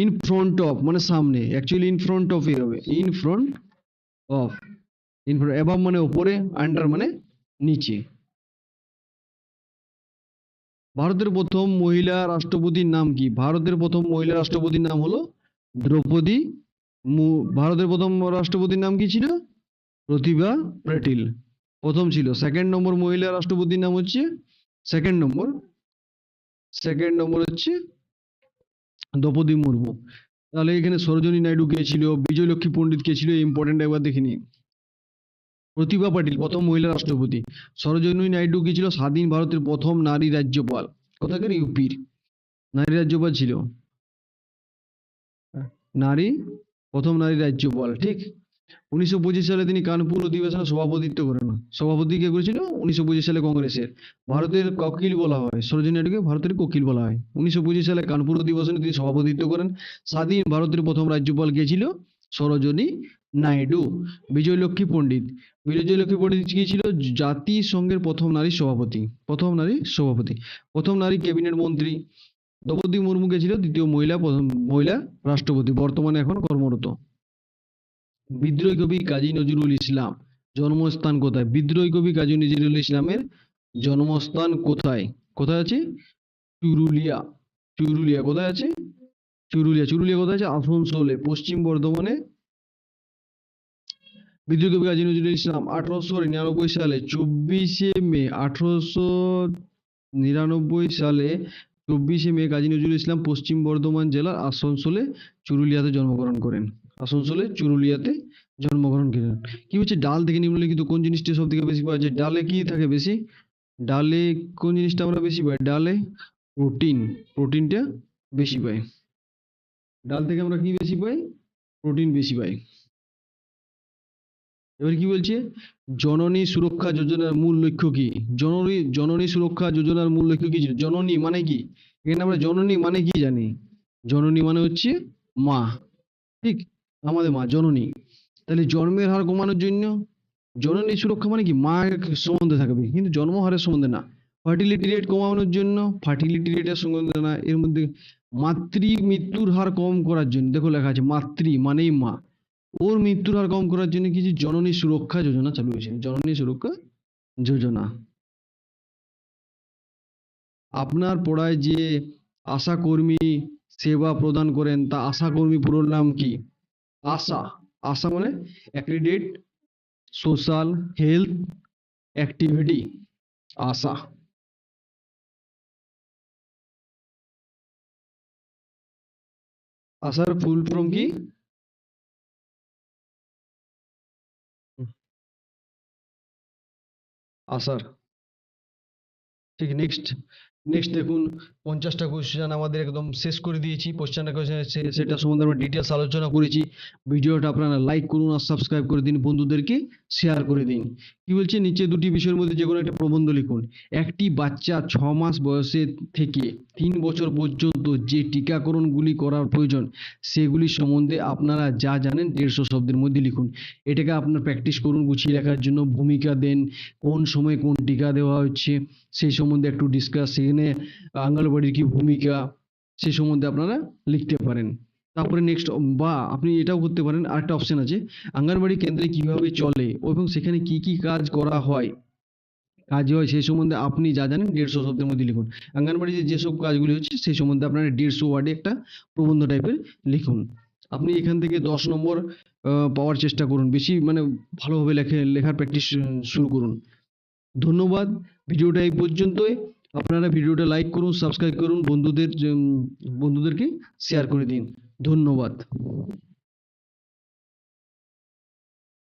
Speaker 1: ইন ফ্রন্ট অফ মানে সামনে, অ্যাকচুয়ালি ইন ফ্রন্ট অফ এর হবে, in front of. In front, above মানে উপরে, আন্ডার মানে নিচে। ভারতের প্রথম মহিলা রাষ্ট্রপতির নাম কি? ভারতের প্রথম মহিলা রাষ্ট্রপতির নাম হলো দ্রৌপদী ভারতের প্রথম রাষ্ট্রপতির নাম কি ছিল? প্রতিভা প্যাটেল, প্রথম ছিল। সেকেন্ড নম্বর মহিলা রাষ্ট্রপতির নাম হচ্ছে, সেকেন্ড নম্বর, সেকেন্ড নম্বর হচ্ছে দ্রৌপদী মুর্মু। তাহলে এখানে সরোজিনী নাইডু কে ছিল, বিজয়লক্ষ্মী পণ্ডিত কে ছিল, ইম্পর্টেন্ট একবার দেখে নিই। প্রতিভা পাটিল প্রথম মহিলা রাষ্ট্রপতি। সরোজিনী নাইডু কি ছিল? স্বাধীন ভারতের প্রথম নারী রাজ্যপাল, কোথাকার? ইউপির নারী রাজ্যপাল ছিল, নারী, প্রথম নারী রাজ্যপাল, ঠিক। 1925 সালে তিনি কানপুর অধিবেশনে সভাপতিত্ব করেন। সভাপতি কে করেছিল 1925 সালে কংগ্রেসের? ভারতের কোকিল বলা হয় সরোজিনী নাইডুকে, ভারতের কোকিল বলা হয়। 1925 সালে কানপুর অধিবেশনে তিনি সভাপতিত্ব করেন। স্বাধীন ভারতের প্রথম রাজ্যপাল কে ছিল? সরোজিনী নাইডু। বিজয়লক্ষ্মী পণ্ডিত, বিজয়লক্ষ্মী পণ্ডিত কি ছিল? জাতিসংঘের প্রথম নারী সভাপতি, প্রথম নারী সভাপতি। প্রথম নারী ক্যাবিনেট মন্ত্রী দ্রৌপদী মুর্মু কে ছিল? দ্বিতীয় মহিলা, প্রথম মহিলা রাষ্ট্রপতি, বর্তমানে এখন কর্মরত। বিদ্রোহী কবি কাজী নজরুল ইসলাম জন্মস্থান কোথায়? বিদ্রোহী কবি কাজী নজরুল ইসলামের জন্মস্থান কোথায়? কোথায় আছে? চুরুলিয়া। চুরুলিয়া কোথায় আছে? চুরুলিয়া। চুরুলিয়া কোথায় আছে? আসানসোলে, পশ্চিম বর্ধমানে। বিদ্রোহী কবি কাজী নজরুল ইসলাম 1899 সালে 24শে মে, 1899 সালে 24শে মে কাজী নজরুল ইসলাম পশ্চিম বর্ধমান জেলার আসানসোলে চুরুলিয়াতে জন্মগ্রহণ করেন। আসানসোলে চুরুলিয়াতে জন্মগ্রহণ করেন। কি হচ্ছে, ডাল থেকে নিম্নলিখিত কোন জিনিসটি সব থেকে বেশি পাওয়া যায়? ডালে কি থাকে বেশি? ডালে কোন জিনিসটা আমরা বেশি পাই? ডালে প্রোটিন, প্রোটিনটা বেশি পাই। ডাল থেকে আমরা কি বেশি পাই? প্রোটিন বেশি পাই। এবার কি বলছে? জননী সুরক্ষা যোজনার মূল লক্ষ্য কি? জননী, জননী সুরক্ষা যোজনার মূল লক্ষ্য কি ছিল? জননী মানে কি? এখানে আমরা জননী মানে কি জানি? জননী মানে হচ্ছে মা, ঠিক, আমাদের মা জননী। তাহলে জন্মের হার কমানোর জন্য, জননী সুরক্ষা মানে কি? মায়ের সম্বন্ধে থাকবে, কিন্তু জন্মহারের সম্বন্ধে না। ফার্টিলিটি রেট কমানোর জন্য, ফার্টিলিটি রেটের সম্বন্ধে না, এর মধ্যে মাতৃ মৃত্যুর হার কম করার জন্য, দেখো লেখা আছে মাতৃ মানেই মা, ওর মৃত্যুর হার কম করার জন্য কিছু জননী সুরক্ষা যোজনা চালু হয়েছে, জননী সুরক্ষা যোজনা। আপনার পড়ায় যে আশা কর্মী সেবা প্রদান করেন, তা আশা কর্মী পুরো নাম কি? আশা, আশা মানে অ্যাক্রিডিট সোশ্যাল হেলথ অ্যাক্টিভিটি, আশা। আশার ফুল ফর্ম কি? আশার ঠিক নেক্সট নেক্সট দেখুন 50টা কোশ্চেন আমাদের একদম শেষ করে দিয়েছি। 50টা কোশ্চেন সেটা সম্বন্ধে আমরা ডিটেলস আলোচনা করেছি। ভিডিওটা আপনারা লাইক করুন আর সাবস্ক্রাইব করে দিন, বন্ধুদেরকে শেয়ার করে দিন। কি বলছে, নিচে দুটি বিষয়ের মধ্যে যে কোনো একটা প্রবন্ধ লিখুন। একটি বাচ্চা 6 মাস বয়সে থেকে 3 বছর পর্যন্ত যে টিকাকরণগুলি করার প্রয়োজন সেগুলি সম্বন্ধে আপনারা যা জানেন 150 শব্দের মধ্যে লিখুন। এটাকে আপনার প্র্যাকটিস করুন গুছিয়ে লেখার জন্য। ভূমিকা দেন, কোন সময় কোন টিকা দেওয়া হচ্ছে সেই সম্বন্ধে একটু ডিসকাস, সেখানে অঙ্গনওয়াড়ির কি ভূমিকা সেই সম্বন্ধে আপনারা লিখতে পারেন। তারপরে নেক্সট, বা আপনি এটাও করতে পারেন, আরেকটা অপশন আছে, অঙ্গনওয়াড়ি কেন্দ্রে কিভাবে চলে এবং সেখানে কি কি কাজ করা হয় সেই সম্বন্ধে আপনি যা জানেন 150 শব্দের মধ্যে লিখুন। অঙ্গনওয়াড়িতে যেসব কাজগুলি হচ্ছে সেই সম্বন্ধে আপনারা 150 ওয়ার্ডে একটা প্রবন্ধ টাইপের লিখুন। আপনি এখান থেকে 10 নম্বর পাওয়ার চেষ্টা করুন, বেশি মানে ভালোভাবে লেখার প্র্যাকটিস শুরু করুন। ধন্যবাদ, ভিডিওটা এই পর্যন্তই। আপনারা ভিডিওটা লাইক করুন, সাবস্ক্রাইব করুন, বন্ধুদেরকে শেয়ার করে দিন। ধন্যবাদ।